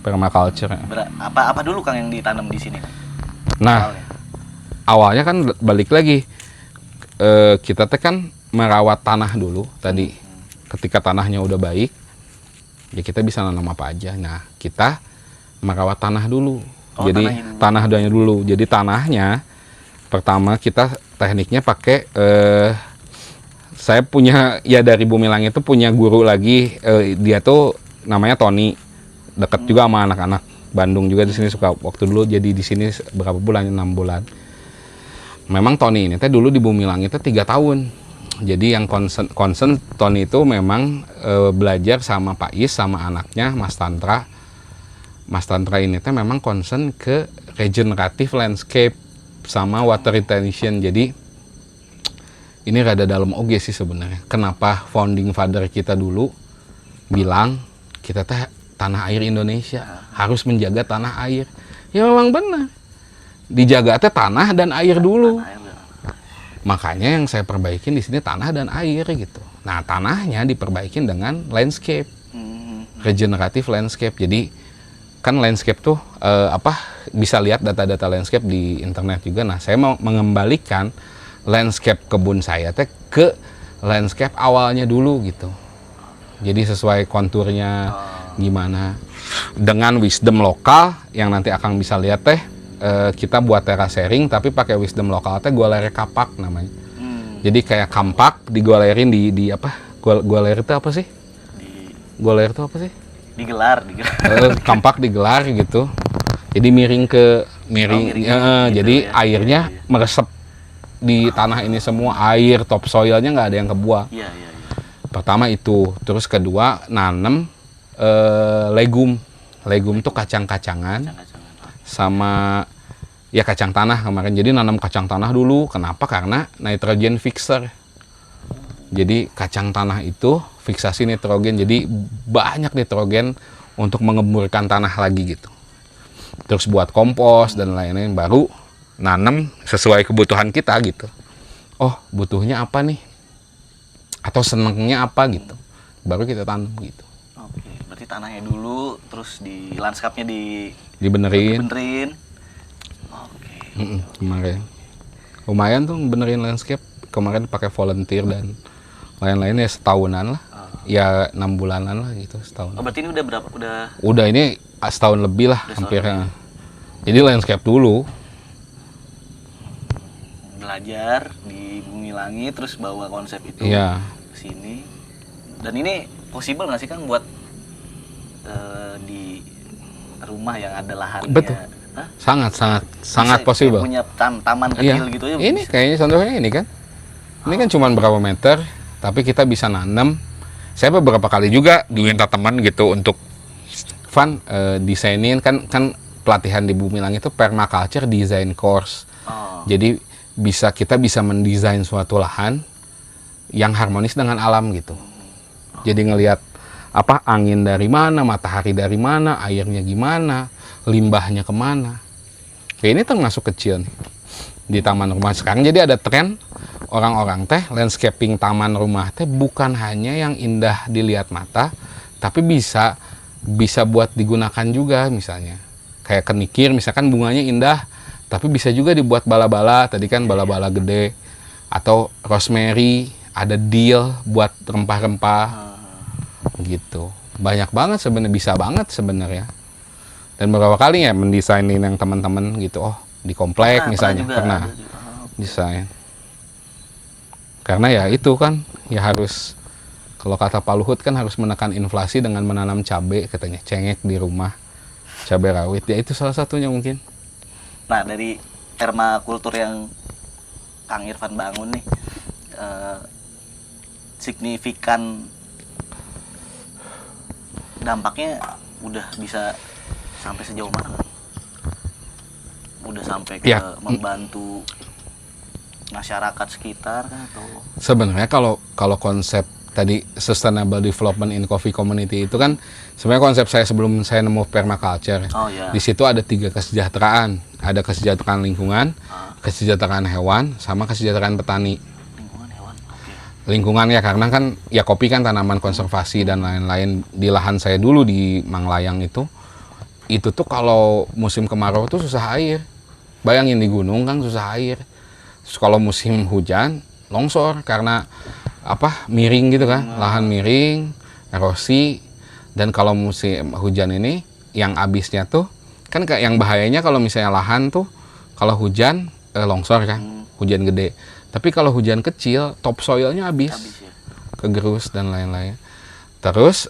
permaculture. Apa dulu Kang yang ditanam di sini? Nah, awalnya kan balik lagi kita teh kan merawat tanah dulu tadi. Ketika tanahnya udah baik, ya kita bisa nanam apa aja. Nah, kita merawat tanah dulu. Jadi tanahnya dulu. Jadi tanahnya pertama kita tekniknya pakai saya punya ya dari Bumi Langit itu punya guru lagi, dia tuh namanya Tony, deket juga sama anak-anak Bandung juga di sini suka waktu dulu jadi di sini berapa bulan, 6 bulan. Memang Tony ini teh dulu di Bumi Langit itu 3 tahun. Jadi yang concern Tony itu memang belajar sama Pak Is sama anaknya Mas Tantra. Mas Tantra ini teh memang concern ke regenerative landscape sama water retention. Jadi ini rada dalam oge sih sebenarnya. Kenapa founding father kita dulu bilang kita teh tanah air Indonesia harus menjaga tanah air. Ya memang benar. Dijaga teh tanah dan air dulu. Makanya yang saya perbaikin di sini tanah dan air gitu. Nah, tanahnya diperbaikin dengan landscape. Regenerative landscape. Jadi kan landscape tuh bisa lihat data-data landscape di internet juga. Nah, saya mau mengembalikan landscape kebun saya teh ke landscape awalnya dulu gitu. Jadi sesuai konturnya gimana. Dengan wisdom lokal yang nanti akan bisa lihat teh kita buat terasering tapi pakai wisdom lokal teh gualeri kapak namanya. Jadi kayak kampak digolerin di apa? Gualeri itu apa sih? Gualeri itu apa sih? Digelar. Kampak digelar gitu. Jadi miring gitu, jadi ya, airnya meresep di tanah ini semua, air topsoilnya nggak ada yang kebuang. Iya. Pertama itu, terus kedua nanam legum tuh kacang-kacangan sama ya kacang tanah kemarin. Jadi nanam kacang tanah dulu. Kenapa? Karena nitrogen fixer. Jadi kacang tanah itu fiksasi nitrogen. Jadi banyak nitrogen untuk mengemburkan tanah lagi gitu. Terus buat kompos dan lain-lain, baru nanam sesuai kebutuhan kita gitu. Oh, butuhnya apa nih? Atau senengnya apa gitu. Baru kita tanam gitu. Oke, berarti tanahnya dulu, terus di lanskapnya dibenerin. Oke. Kemarin. Lumayan tuh benerin landscape. Kemarin pakai volunteer dan lain-lain ya setahunan lah. Ya 6 bulanan lah gitu setahun. Oh, berarti ini udah berapa? Udah ini setahun lebih lah hampir. Jadi landscape dulu. Belajar di Bumi Langit terus bawa konsep itu ke sini. Dan ini possible nggak sih Kang buat di rumah yang ada lahannya? Betul. Sangat possible. Punya taman kecil gitu ya. Ini kayaknya contohnya ini kan. Ini kan cuma berapa meter, tapi kita bisa nanam Saya beberapa kali juga diminta teman gitu untuk Van desainin kan pelatihan di Bumilang itu permaculture design course. Jadi kita bisa mendesain suatu lahan yang harmonis dengan alam gitu. Jadi ngelihat apa angin dari mana, matahari dari mana, airnya gimana, limbahnya kemana. Kayak ini termasuk kecil nih di taman rumah sekarang. Jadi ada tren orang-orang teh landscaping taman rumah teh bukan hanya yang indah dilihat mata, tapi bisa buat digunakan juga. Misalnya kayak kenikir, misalkan bunganya indah, tapi bisa juga dibuat bala-bala. Tadi kan bala-bala gede, atau rosemary, ada dill buat rempah-rempah gitu. Banyak banget sebenarnya, bisa banget sebenarnya. Dan beberapa kali ya mendesainin yang teman-teman gitu. Oh, di komplek misalnya pernah desain. Karena ya itu kan ya harus, kalau kata Pak Luhut kan harus menekan inflasi dengan menanam cabai, katanya cengek di rumah, cabai rawit, ya itu salah satunya mungkin. Nah, dari permakultur yang Kang Irfan bangun nih, signifikan dampaknya udah bisa sampai sejauh mana? Udah sampai ke membantu masyarakat sekitar kan, atau sebenarnya kalau konsep tadi sustainable development in coffee community itu kan sebenarnya konsep saya sebelum saya nemu permaculture. Di situ ada 3 kesejahteraan, ada kesejahteraan lingkungan, kesejahteraan hewan, sama kesejahteraan petani. Lingkungan ya, karena kan ya kopi kan tanaman konservasi dan lain-lain. Di lahan saya dulu di Manglayang itu tuh kalau musim kemarau tuh susah air. Bayangin di gunung kan susah air. Terus kalau musim hujan longsor karena apa, miring gitu kan, lahan miring, erosi. Dan kalau musim hujan ini yang abisnya tuh kan kayak yang bahayanya kalau misalnya lahan tuh kalau hujan longsor kan, hujan gede. Tapi kalau hujan kecil topsoilnya habis ya? Kegerus dan lain-lain. Terus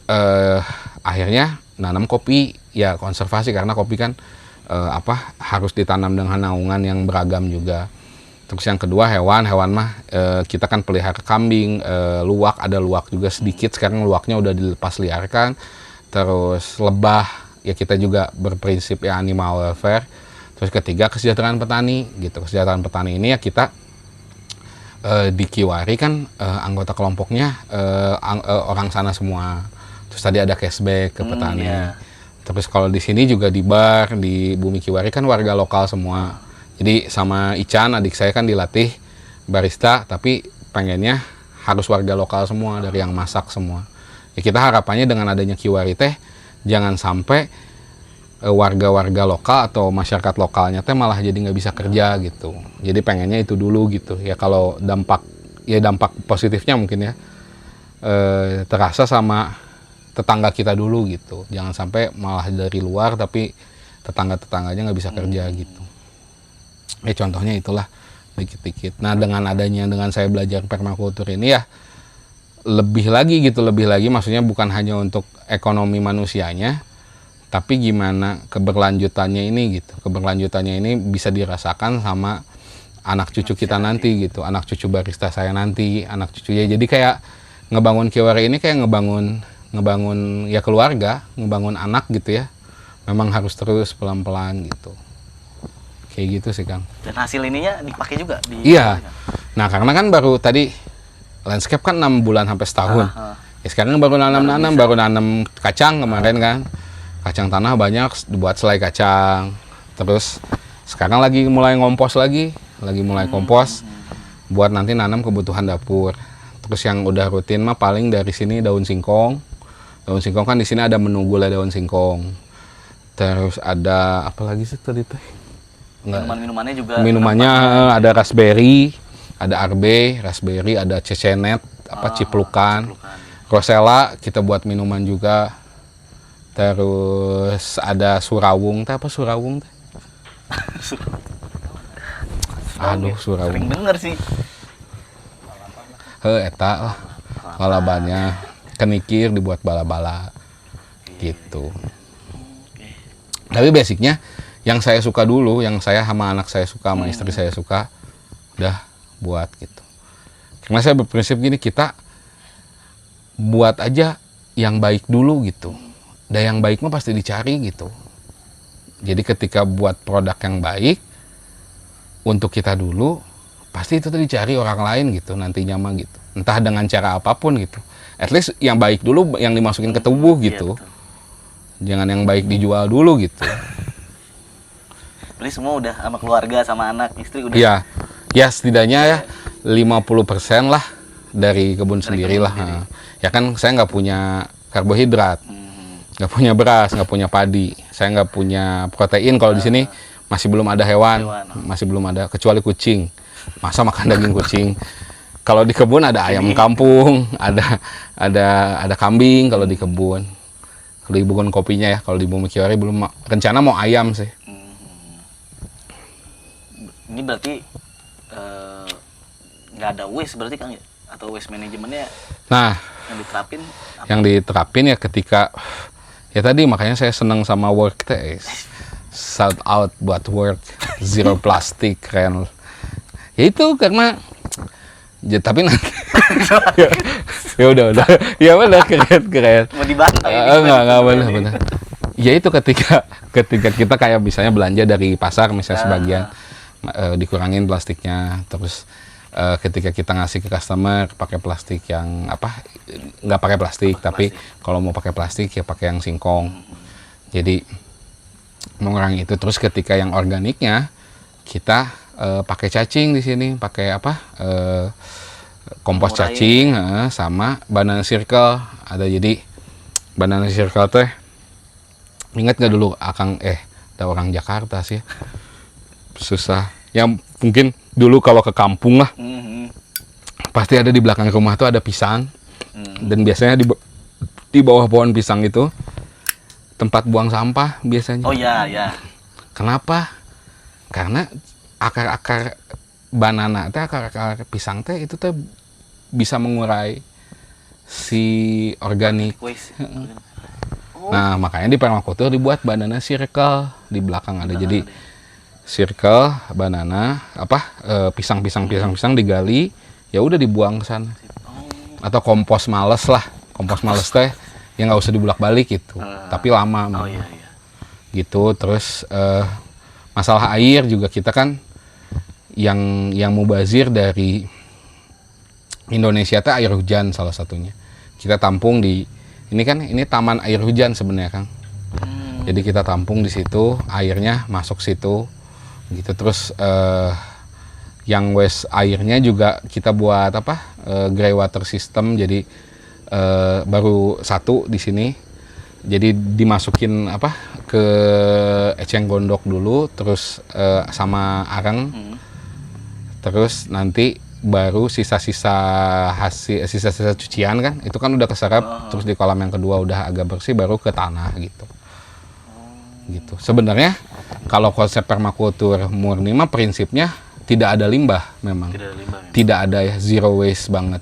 akhirnya nanam kopi ya konservasi, karena kopi kan harus ditanam dengan naungan yang beragam juga. Terus yang kedua hewan mah kita kan pelihara kambing, luwak, ada luwak juga sedikit, sekarang luwaknya udah dilepas liarkan. Terus lebah ya kita juga berprinsip ya animal welfare. Terus ketiga kesejahteraan petani gitu. Kesejahteraan petani ini ya kita di Kiwari kan anggota kelompoknya orang sana semua. Terus tadi ada cashback ke petani. Terus kalau di sini juga di bar di Bumi Kiwari kan warga lokal semua. Jadi sama Ican adik saya kan dilatih barista, tapi pengennya harus warga lokal semua, dari yang masak semua. Ya kita harapannya dengan adanya Kiwari teh jangan sampai warga-warga lokal atau masyarakat lokalnya teh malah jadi nggak bisa kerja gitu. Jadi pengennya itu dulu gitu. Ya kalau dampak positifnya mungkin ya terasa sama tetangga kita dulu gitu. Jangan sampai malah dari luar tapi tetangga-tetangganya nggak bisa kerja gitu. Contohnya itulah dikit-dikit. Nah dengan saya belajar permakultur ini ya lebih lagi maksudnya bukan hanya untuk ekonomi manusianya, tapi gimana keberlanjutannya ini gitu. Keberlanjutannya ini bisa dirasakan sama anak cucu kita nanti gitu, anak cucu barista saya nanti, anak cucunya. Jadi kayak ngebangun Kiwari ini kayak ngebangun ya keluarga, ngebangun anak gitu ya. Memang harus terus pelan-pelan gitu. Kayak gitu sih Kang. Dan hasil ininya dipakai juga di. Iya. Nah karena kan baru tadi landscape kan 6 bulan sampai setahun. Ya sekarang baru nanam kacang kemarin kan. Kacang tanah banyak, dibuat selai kacang. Terus sekarang lagi mulai ngompos lagi mulai kompos buat nanti nanam kebutuhan dapur. Terus yang udah rutin mah paling dari sini daun singkong. Daun singkong kan di sini ada menu gulai daun singkong. Terus ada apa lagi sih tadi teh? Minumannya juga. Minumannya ada raspberry, ada arbe, raspberry, ada cecenet, ciplukan. Rosella kita buat minuman juga. Terus ada surawung, teh apa surawung teh? Aduh, surawung. Sering denger sih. Eta lah. Balabannya kenikir dibuat bala-bala gitu. Tapi basicnya yang saya suka dulu, yang saya sama anak saya suka, sama istri saya suka, udah buat gitu. Karena saya berprinsip gini, kita buat aja yang baik dulu gitu. Dan yang baik mah pasti dicari gitu. Jadi ketika buat produk yang baik untuk kita dulu, pasti itu tuh dicari orang lain gitu nantinya mah gitu. Entah dengan cara apapun gitu. At least yang baik dulu yang dimasukin ke tubuh gitu. Iya, jangan yang baik dijual dulu gitu. Berarti semua udah sama keluarga, sama anak, istri udah. Iya. Ya setidaknya ya 50% lah dari kebun sendiri lah. sendiri. Ya kan saya nggak punya karbohidrat, nggak punya beras, nggak punya padi, saya nggak punya protein. Kalau di sini masih belum ada hewan, masih belum ada kecuali kucing. Masa makan daging kucing? Kalau di kebun ada ayam kampung, ada kambing kalau di kebun. Kalau di kebun kopinya ya, kalau di Bumi Kiwari belum rencana mau ayam sih. Ini berarti nggak ada waste berarti Kang ya? Atau waste manajemennya Nah, yang diterapin apa? yang diterapin ya ketika ya tadi makanya saya senang sama work days. Shout out buat work, zero plastic, keren. Ya itu karena ya, tapi nanti ya udah ya benar, keren. Mau dibantah Enggak benar. Ya itu ketika kita kayak misalnya belanja dari pasar misalnya sebagian dikurangin plastiknya, terus ketika kita ngasih ke customer pakai plastik yang apa, nggak pakai plastik, tapi kalau mau pakai plastik ya pakai yang singkong. Jadi mengurangi itu. Terus ketika yang organiknya kita pakai cacing di sini, pakai apa, kompos cacing sama banana circle. Ada, jadi banana circle teh ingat nggak dulu Akang ada orang Jakarta sih susah yang mungkin dulu kalau ke kampung lah pasti ada di belakang rumah tuh ada pisang dan biasanya di bawah pohon pisang itu tempat buang sampah biasanya. Oh ya. Kenapa? Karena akar-akar banana teh, akar-akar pisang teh itu teh bisa mengurai si organik. Nah makanya di permakultur dibuat banana circle di belakang ada. Jadi circle banana pisang digali, ya udah dibuang ke sana. Atau kompos males teh yang nggak usah dibulak-balik gitu, tapi lama gitu. Terus masalah air juga kita kan yang mubazir dari Indonesia teh air hujan salah satunya. Kita tampung di ini taman air hujan sebenarnya Kang. Jadi kita tampung di situ, airnya masuk situ gitu. Terus yang waste airnya juga kita buat grey water system. Jadi baru satu di sini, jadi dimasukin ke eceng gondok dulu, terus sama areng, terus nanti baru sisa-sisa cucian kan itu kan udah keserap, terus di kolam yang kedua udah agak bersih baru ke tanah gitu. Sebenarnya kalau konsep permakultur murni mah prinsipnya tidak ada limbah memang. Tidak ada ya, zero waste banget.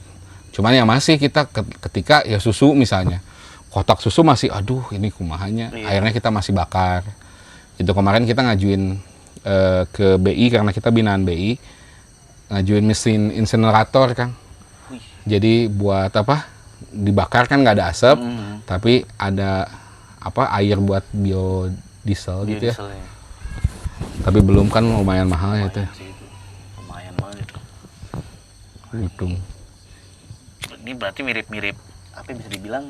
Cuman ya masih kita ketika ya susu misalnya, kotak susu masih aduh ini kumahanya, akhirnya kita masih bakar. Itu kemarin kita ngajuin ke BI karena kita binaan BI, ngajuin mesin insinerator Kang. Jadi buat dibakar kan nggak ada asap, tapi ada air buat biodiesel gitu ya. Tapi belum kan, lumayan mahal ya itu. Lumayan banget itu. Hitung. Ini berarti mirip apa bisa dibilang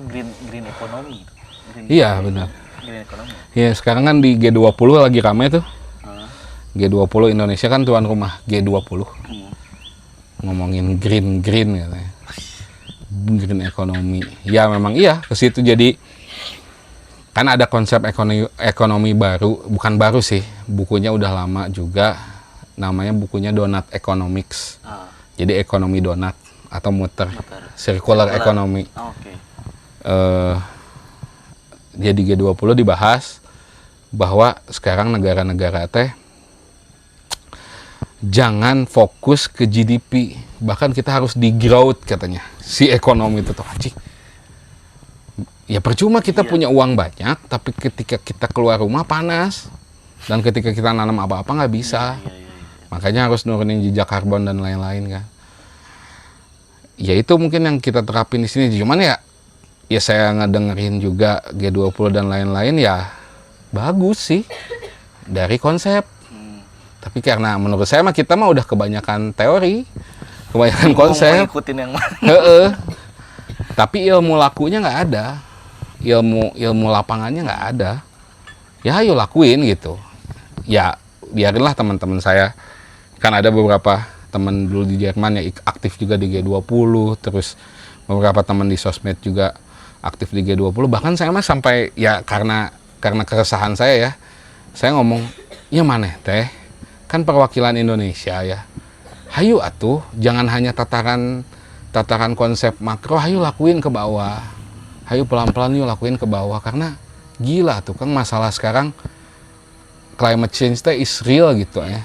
green economy. Iya benar. Green economy. Ya sekarang kan di G20 lagi rame tuh. G20 Indonesia kan tuan rumah G20. Ngomongin green katanya. Green economy. Ya memang iya ke situ. Jadi kan ada konsep ekonomi baru, bukan baru sih. Bukunya udah lama juga. Namanya bukunya Donut Economics. Jadi ekonomi donat atau muter. Circular economy. Jadi G20 dibahas bahwa sekarang negara-negara teh jangan fokus ke GDP, bahkan kita harus di growth katanya si ekonomi itu tuh anjing. Ya percuma kita punya uang banyak, tapi ketika kita keluar rumah panas, dan ketika kita nanam apa-apa nggak bisa. Makanya harus nurunin jejak karbon dan lain-lain kan. ya itu mungkin yang kita terapin di sini. Cuman ya saya ngedengerin juga G20 dan lain-lain, ya bagus sih dari konsep. Tapi karena menurut saya mah kita mah udah kebanyakan teori, kebanyakan konsep. Ikutin yang mana? Tapi ilmu lakunya nggak ada, ilmu lapangannya nggak ada. Ya ayo lakuin gitu. Ya biarinlah teman-teman saya, kan ada beberapa teman dulu di Jerman yang aktif juga di G20, terus beberapa teman di sosmed juga aktif di G20. Bahkan saya mah sampai ya karena keresahan saya ya, saya ngomong, ya maneh teh kan perwakilan Indonesia ya, hayu atuh jangan hanya tataran konsep makro, hayu lakuin ke bawah, hayu pelan-pelan yuk lakuin ke bawah. Karena gila tuh kan masalah sekarang climate change teh is real gitu ya.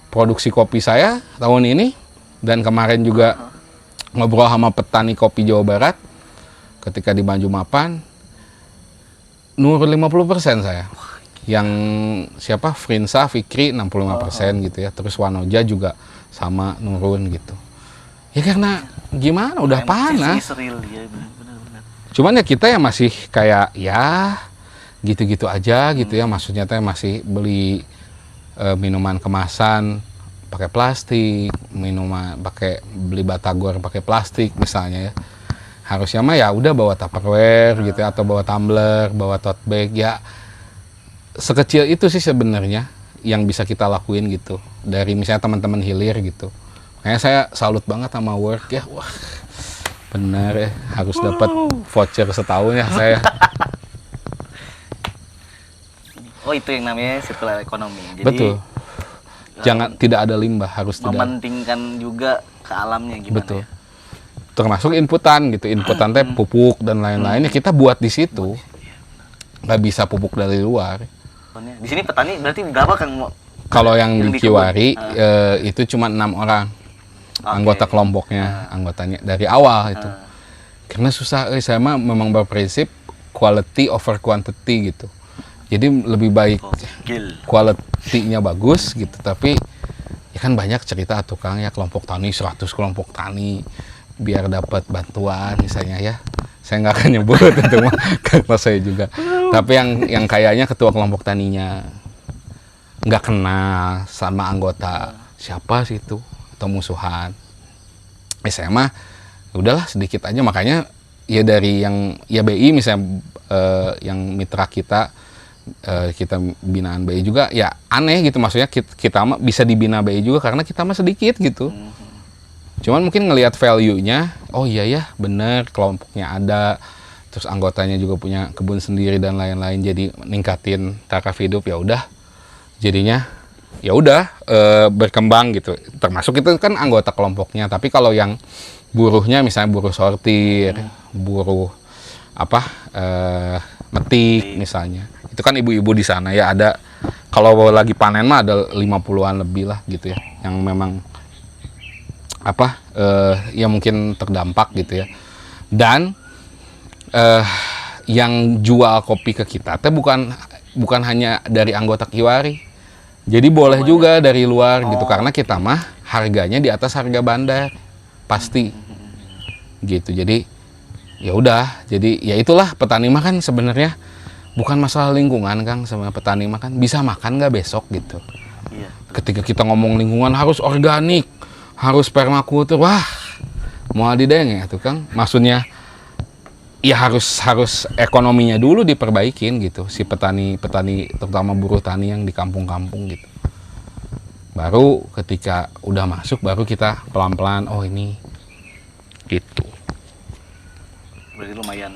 Produksi kopi saya tahun ini dan kemarin juga ngobrol sama petani kopi Jawa Barat ketika di Banju Mapan, nurun 50% saya. Yang siapa? Frinsa, Fikri 65% gitu ya. Terus Wanoja juga sama nurun gitu. Ya karena gimana udah panas. Cuman ya kita ya masih kayak ya gitu-gitu aja gitu ya. Maksudnya teh masih beli minuman kemasan pakai plastik, beli batagor pakai plastik misalnya ya. Harusnya mah ya udah bawa Tupperware gitu ya, atau bawa tumbler, bawa tote bag ya. Sekecil itu sih sebenarnya yang bisa kita lakuin gitu dari misalnya teman-teman hilir gitu. Makanya saya salut banget sama Work ya. Wah, benar ya, harus dapat voucher setahun ya saya. Oh, itu yang namanya circular economy. Jadi, betul. Jangan tidak ada limbah, harus mementingkan juga ke alamnya gimana. Betul. Ya? Termasuk inputan gitu, inputan teh pupuk dan lain-lainnya kita buat di situ. Nggak bisa pupuk dari luar. Di sini petani berarti berapa Kang? Kalau yang di Kiwari itu cuma 6 orang anggota kelompoknya, anggotanya dari awal itu. Karena susah, saya mah memang berprinsip quality over quantity gitu. Jadi lebih baik quality-nya bagus gitu, tapi ya kan banyak cerita tukang ya kelompok tani 100 kelompok tani biar dapat bantuan misalnya ya. Saya nggak akan nyebut itu mah karena saya juga. Tapi yang kayaknya ketua kelompok taninya nggak kenal sama anggota siapa sih itu atau musuhan. Saya mah udahlah sedikit aja, makanya ya dari yang ya BI misalnya yang mitra kita binaan BI juga ya aneh gitu, maksudnya kita mah bisa dibina BI juga karena kita mah sedikit gitu. Cuman mungkin ngelihat value-nya, oh iya ya bener kelompoknya ada, terus anggotanya juga punya kebun sendiri dan lain-lain, jadi ningkatin taraf hidup, ya udah jadinya ya udah berkembang gitu. Termasuk itu kan anggota kelompoknya. Tapi kalau yang buruhnya misalnya buruh sortir, buruh metik misalnya, itu kan ibu-ibu di sana ya ada, kalau lagi panen mah ada 50-an lebih lah gitu ya yang memang ya mungkin terdampak gitu ya. Dan yang jual kopi ke kita teh bukan hanya dari anggota Kiwari, jadi boleh juga dari luar gitu, karena kita mah harganya di atas harga bandar pasti gitu. Jadi ya udah, jadi ya itulah petani mah kan sebenarnya bukan masalah lingkungan Kang, sama petani mah kan bisa makan nggak besok gitu. Ketika kita ngomong lingkungan harus organik, harus permakultur, wah mau didenge tuh Kang. Maksudnya ya harus ekonominya dulu diperbaikin gitu, si petani terutama buruh tani yang di kampung-kampung gitu. Baru ketika udah masuk baru kita pelan-pelan, oh ini gitu. Berarti lumayan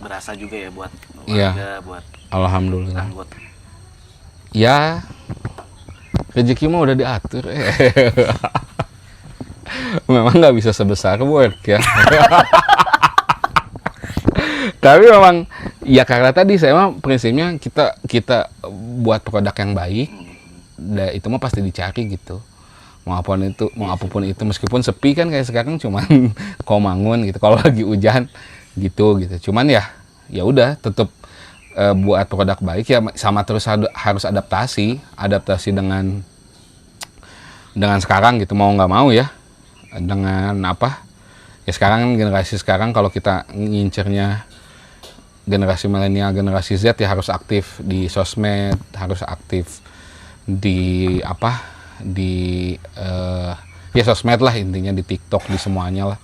berasa juga ya buat warga, buat alhamdulillah anggota. Ya rezeki mah udah diatur. Memang nggak bisa sebesar Work ya. Tapi memang ya karena tadi saya mah prinsipnya kita buat produk yang baik, itu mah pasti dicari gitu. Mau apapun itu meskipun sepi kan kayak sekarang cuman Komangun gitu. Kalau lagi hujan gitu. Cuman ya udah tetap buat produk baik ya, sama terus harus adaptasi dengan sekarang gitu, mau nggak mau ya, dengan Ya sekarang generasi sekarang kalau kita ngincernya generasi milenial, generasi Z ya harus aktif di sosmed, harus aktif di ya sosmed lah intinya, di TikTok, di semuanya lah.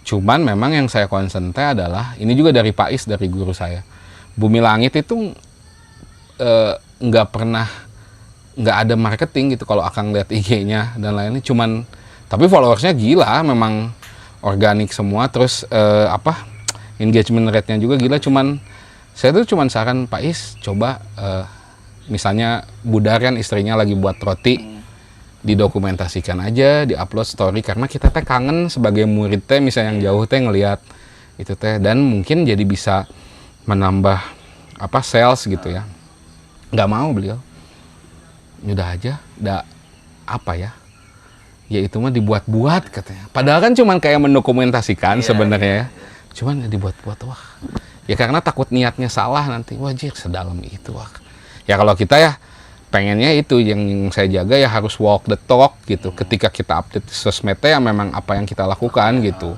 Cuman memang yang saya konsentrasi adalah ini juga dari Pak Is, dari guru saya. Bumi Langit itu nggak ada marketing gitu kalau Akang lihat IG-nya dan lainnya. Cuman tapi followersnya gila, memang organik semua. Terus engagement rate-nya juga gila. Cuman saya tuh cuman saran Pak Is coba misalnya Budar kan istrinya lagi buat roti, didokumentasikan aja, diupload story, karena kita teh kangen sebagai murid teh misalnya yang jauh teh ngelihat itu teh, dan mungkin jadi bisa menambah sales gitu ya. Nggak mau beliau, udah aja, ya itu mah dibuat-buat katanya, padahal kan cuman kayak mendokumentasikan sebenarnya, cuman dibuat-buat. Wah ya karena takut niatnya salah nanti, wajib sedalam itu. Wah ya kalau kita ya pengennya itu yang saya jaga ya harus walk the talk gitu. Ketika kita update sosmednya ya memang apa yang kita lakukan gitu,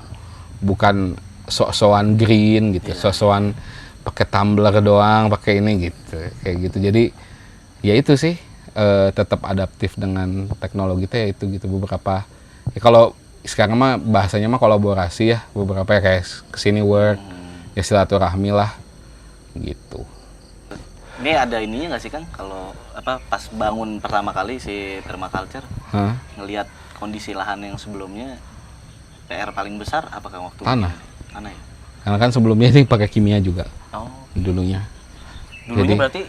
bukan sok-sokan green gitu, sok-sokan pakai tumbler doang, pakai ini gitu, kayak gitu. Jadi ya itu sih tetap adaptif dengan teknologi teh itu gitu. Beberapa ya kalau sekarang mah bahasanya mah kolaborasi ya, beberapa ya kayak kesini work ya, silaturahmi lah gitu. Ini ada ininya nggak sih Kang, kalau pas bangun pertama kali si permaculture, ngelihat kondisi lahan yang sebelumnya, PR paling besar apakah waktu tanah ya? Karena kan sebelumnya ini pakai kimia juga. Dulunya jadi, berarti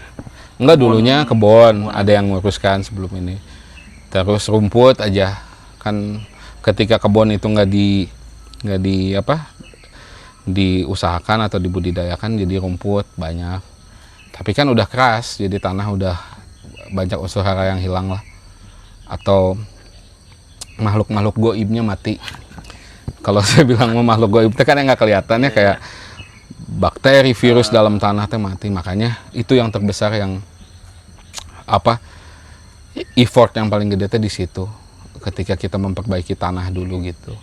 enggak, dulunya kebun ada yang nguruskan sebelum ini, terus rumput aja kan. Ketika kebun itu nggak diusahakan atau dibudidayakan, jadi rumput banyak. Tapi kan udah keras, jadi tanah udah banyak unsur hara yang hilang lah. Atau makhluk-makhluk goibnya mati. Kalau saya bilang makhluk goib itu kan yang nggak kelihatan ya, kayak bakteri, virus dalam tanah teh mati. Makanya itu yang terbesar, yang effort yang paling gede teh di situ. Ketika kita memperbaiki tanah dulu gitu.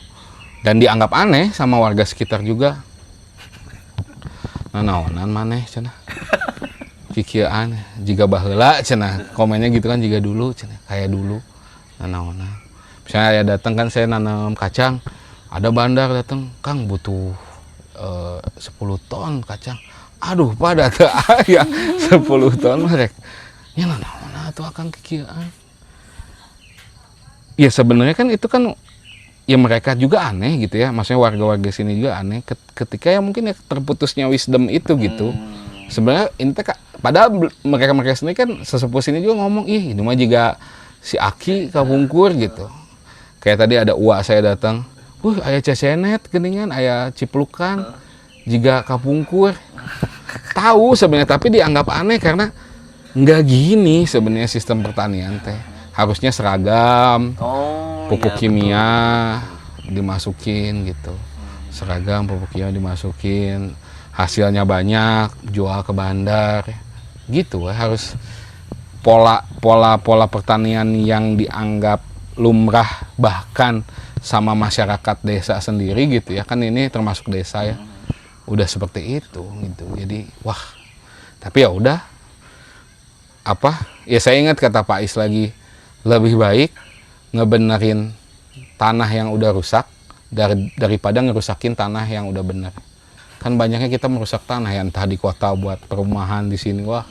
Dan dianggap aneh sama warga sekitar juga. Naonan maneh cenah. Pikiran jika baheula cenah, komennya gitu kan, jika dulu cenah, kayak dulu naonan. Misalnya ya datang kan, saya nanam kacang, ada bandar datang, Kang butuh 10 ton kacang. Aduh pada teu aya 10 ton mereka. Ya naon atuh Akang kikieuan. Ya sebenarnya kan itu kan ya mereka juga aneh gitu ya. Maksudnya warga-warga sini juga aneh ketika ya mungkin ya terputusnya wisdom itu gitu. Sebenarnya ini padahal mereka sendiri kan sesepuh sini juga ngomong, ih ini mah juga si Aki kabungkur gitu. Kayak tadi ada uak saya datang, aya cesenet geningan, aya ciplukan, juga kabungkur. Tahu sebenarnya, tapi dianggap aneh karena nggak gini sebenarnya sistem pertanian teh. Harusnya seragam, pupuk kimia dimasukin gitu. Seragam, pupuk kimia dimasukin. Hasilnya banyak, jual ke bandar, gitu. Harus pola pertanian yang dianggap lumrah bahkan sama masyarakat desa sendiri gitu ya, kan ini termasuk desa ya, udah seperti itu gitu. Jadi wah, tapi ya udah ya saya ingat kata Pak Is lagi, lebih baik ngebenerin tanah yang udah rusak daripada ngerusakin tanah yang udah bener. Kan banyaknya kita merusak tanah ya, entah di kota buat perumahan, di sini wah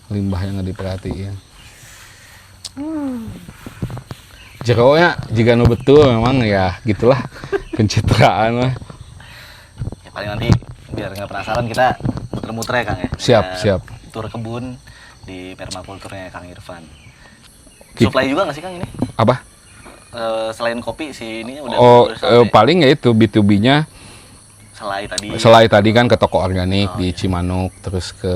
limbahnya nggak diperhatiin. Jeronya jika nu betul memang ya gitulah pencitraan mah. Ya, paling nanti biar nggak penasaran kita muter-muter ya Kang ya. Siap. Tur kebun di permakulturnya Kang Irfan. Supply juga nggak sih Kang ini? Apa? Selain kopi sih ini udah paling ya itu B2B-nya. Selai tadi kan ke toko organik di Cimanuk, terus ke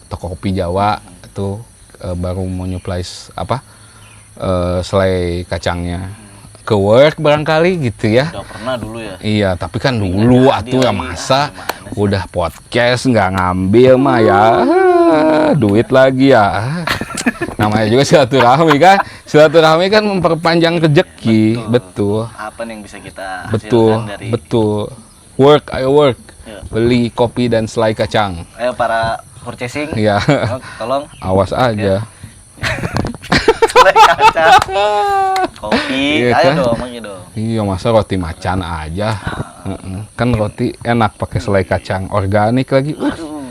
toko kopi Jawa itu baru mau nyuplai selai kacangnya ke work barangkali gitu ya. Udah pernah dulu ya. Iya, tapi kan dulu atuh ya masa udah podcast nggak ngambil mah ya, duit lagi ya. Namanya juga silaturahmi kan. Silaturahmi kan memperpanjang rezeki. Betul. Apa nih yang bisa kita Betul. hasilkan dari Betul. Work, ayo work. Ya. Beli kopi dan selai kacang. Ayo para purchasing, Ya. tolong Awas aja. selai kacang, kopi, Iya ayo kan? dong, ayo dong. Iya, masa roti macan aja. Heeh. Kan roti enak pakai selai kacang organik lagi. Aduh.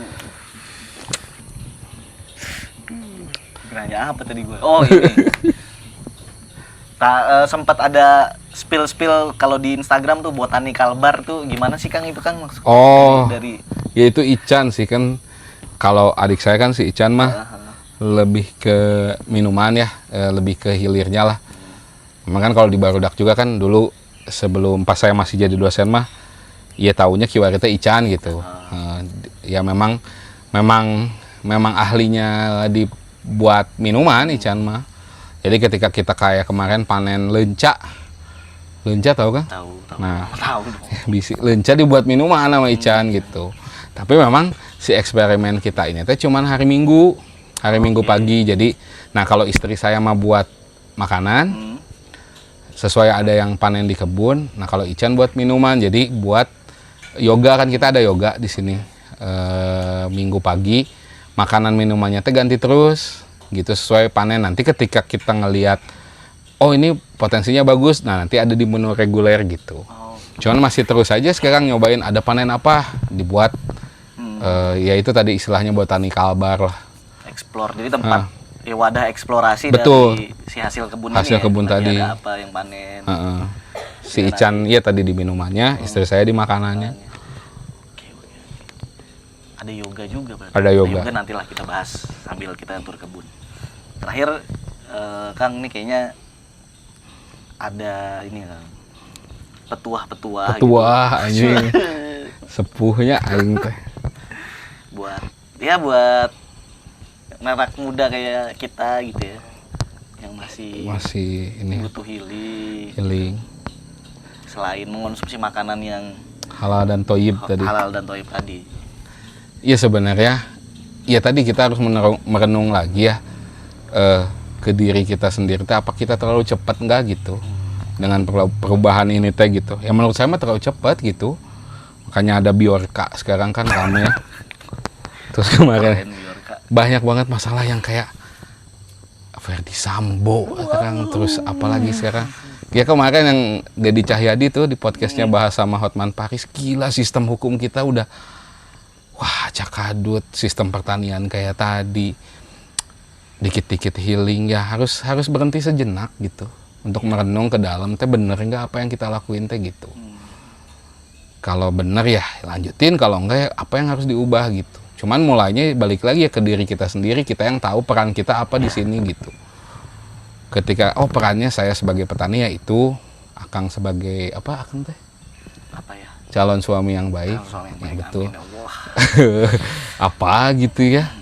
Nanya apa tadi gue? Oh ini. Sempat ada spill kalau di Instagram tuh botanical bar tuh gimana sih Kang itu Kang maksudnya? Oh. Dari Ya itu Ican sih kan. Kalau adik saya kan si Ican mah lebih ke minuman ya, lebih ke hilirnya lah. Memang kan kalau di Barudak juga kan dulu sebelum pas saya masih jadi dosen mah, ya taunya kiwari teh Ican gitu. Ya memang ahlinya dibuat minuman Ican mah. Jadi ketika kita kayak kemarin panen lenca tahu kan? tahu. Nah, Tahu. bisi lenca dibuat minuman sama Ican gitu. Tapi memang si eksperimen kita ini teh cuman hari Minggu pagi. Jadi, nah kalau istri saya mah buat makanan, sesuai ada yang panen di kebun. Nah kalau Ican buat minuman, jadi buat yoga kan kita ada yoga di sini Minggu pagi. Makanan minumannya teh ganti terus, gitu sesuai panen. Nanti ketika kita ngelihat, oh ini potensinya bagus, nah nanti ada di menu reguler gitu. Cuman masih terus aja sekarang nyobain ada panen apa dibuat. Ya itu tadi istilahnya botanical bar lah. Explore, jadi tempat ya wadah eksplorasi. Betul. Dari si hasil kebun Hasil ini kebun ya. tadi. Ada apa yang panen. Si Ican ya tadi di minumannya, istri saya di makanannya. Oke. Ada yoga juga berarti. Ada yoga. Yoga nantilah kita bahas sambil kita tur kebun. Terakhir Kang ini kayaknya ada ini Kang. Petuah gitu. Anjing. Sepuhnya aing teh. buat anak muda kayak kita gitu ya, yang masih ini butuh healing, selain mengonsumsi makanan yang halal dan toyib tadi. Iya sebenarnya ya tadi kita harus merenung lagi ya ke diri kita sendiri teh, apa kita terlalu cepat enggak gitu dengan perubahan ini teh gitu. Ya menurut saya mah terlalu cepat gitu. Makanya ada Biorka sekarang kan rame ya. Terus kemarin banyak banget masalah yang kayak Ferdi Sambo sekarang, terus apalagi sekarang. Ya kemarin yang Dedi Cahyadi tuh di podcastnya bahas sama Hotman Paris, gila sistem hukum kita udah wah cakadut, sistem pertanian kayak tadi. Dikit-dikit healing ya harus berhenti sejenak gitu untuk merenung ke dalam teh bener nggak apa yang kita lakuin teh gitu. Kalau bener ya lanjutin, kalau enggak ya apa yang harus diubah gitu. Cuman mulainya balik lagi ya ke diri kita sendiri, kita yang tahu peran kita apa di sini gitu. Ketika perannya saya sebagai petani ya itu, Akang sebagai apa Akang teh? Apa ya? Calon suami yang baik. Ya, betul. Amin, Allah. Apa gitu ya.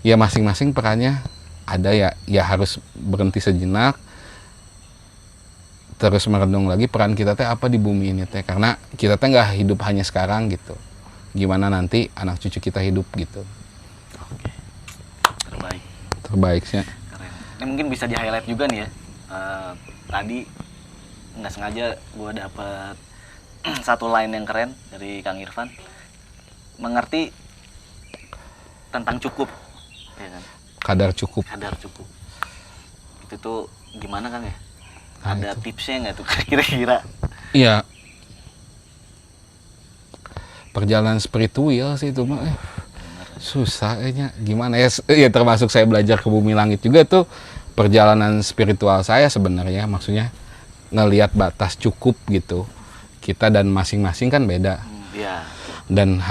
Ya masing-masing perannya ada ya harus berhenti sejenak. Terus merenung lagi peran kita teh apa di bumi ini teh, karena kita teh nggak hidup hanya sekarang gitu. Gimana nanti anak cucu kita hidup gitu. Oke. Terbaik sih. Keren. Ini mungkin bisa di highlight juga nih ya. Tadi nggak sengaja gue dapet satu line yang keren dari Kang Irfan. Mengerti tentang cukup, ya kan? Kadar cukup. Itu tuh gimana Kang ya? Nah, ada itu tipsnya nggak tuh kira-kira? Iya. Perjalanan spiritual sih itu mah susah kayaknya. Gimana ya? Ya termasuk saya belajar ke Bumi Langit juga tuh perjalanan spiritual saya sebenarnya, maksudnya ngelihat batas cukup gitu. Kita dan masing-masing kan beda. Iya. Dan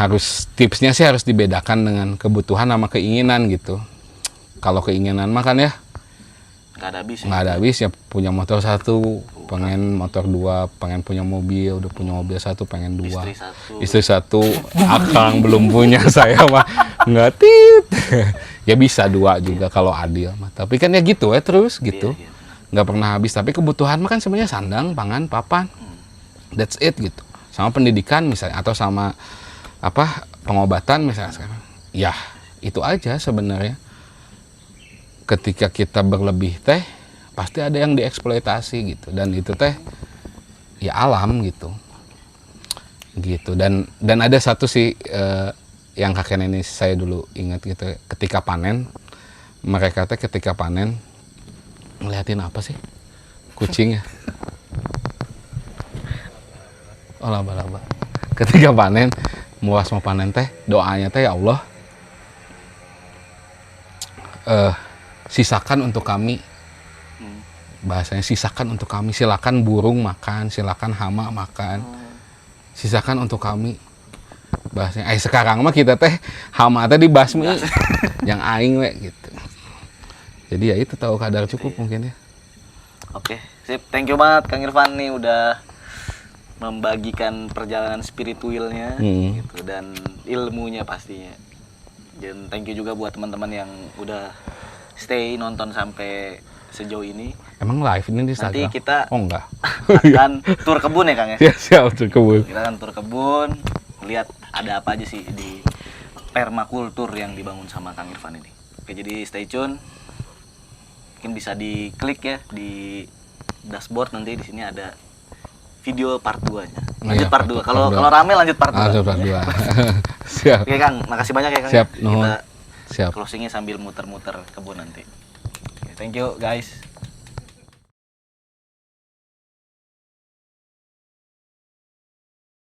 tipsnya sih harus dibedakan dengan kebutuhan sama keinginan gitu. Kalau keinginan mah kan ya nggak ada habis ya, punya motor 1 pengen motor 2, pengen punya mobil, udah punya mobil 1 pengen 2, istri 1 Akang belum punya, saya mah nggak ya bisa 2 juga kalau adil mah, tapi kan ya gitu ya terus gitu, nggak pernah habis. Tapi kebutuhan mah kan sebenarnya sandang, pangan, papan, that's it gitu. Sama pendidikan misalnya, atau sama pengobatan misalnya sekarang, ya itu aja sebenarnya. ketika kita berlebih teh pasti ada yang dieksploitasi gitu, dan itu teh ya alam gitu dan ada satu sih yang kakek nenek saya dulu ingat gitu, ketika panen mereka teh ketika panen ngeliatin apa sih, kucing ya, oh laba-laba, ketika panen mau panen teh doanya teh, ya Allah, sisakan untuk kami, bahasanya sisakan untuk kami, silakan burung makan, silakan hama makan, sisakan untuk kami, bahasanya sekarang mah kita teh hama teh dibasmi yang aing we gitu. Jadi ya itu, tahu kadar cukup mungkin ya. Oke, sip, thank you banget Kang Irfan nih udah membagikan perjalanan spiritualnya gitu, dan ilmunya pastinya. Dan thank you juga buat teman-teman yang udah stay nonton sampai sejauh ini. Emang live ini di Instagram? Nanti kita enggak akan tur kebun ya Kang ya? Siap, tur kebun. Kita akan tur kebun, lihat ada apa aja sih di permakultur yang dibangun sama Kang Irfan ini. Oke, jadi stay tune. Mungkin bisa diklik ya di dashboard, nanti di sini ada video part 2-nya. Lanjut part 2. Kalau rame lanjut part 2. Lanjut part 2. Siap. Oke Kang, makasih banyak ya Kang. Siap, Kita siap. closingnya sambil muter-muter kebun nanti. Oke, thank you guys.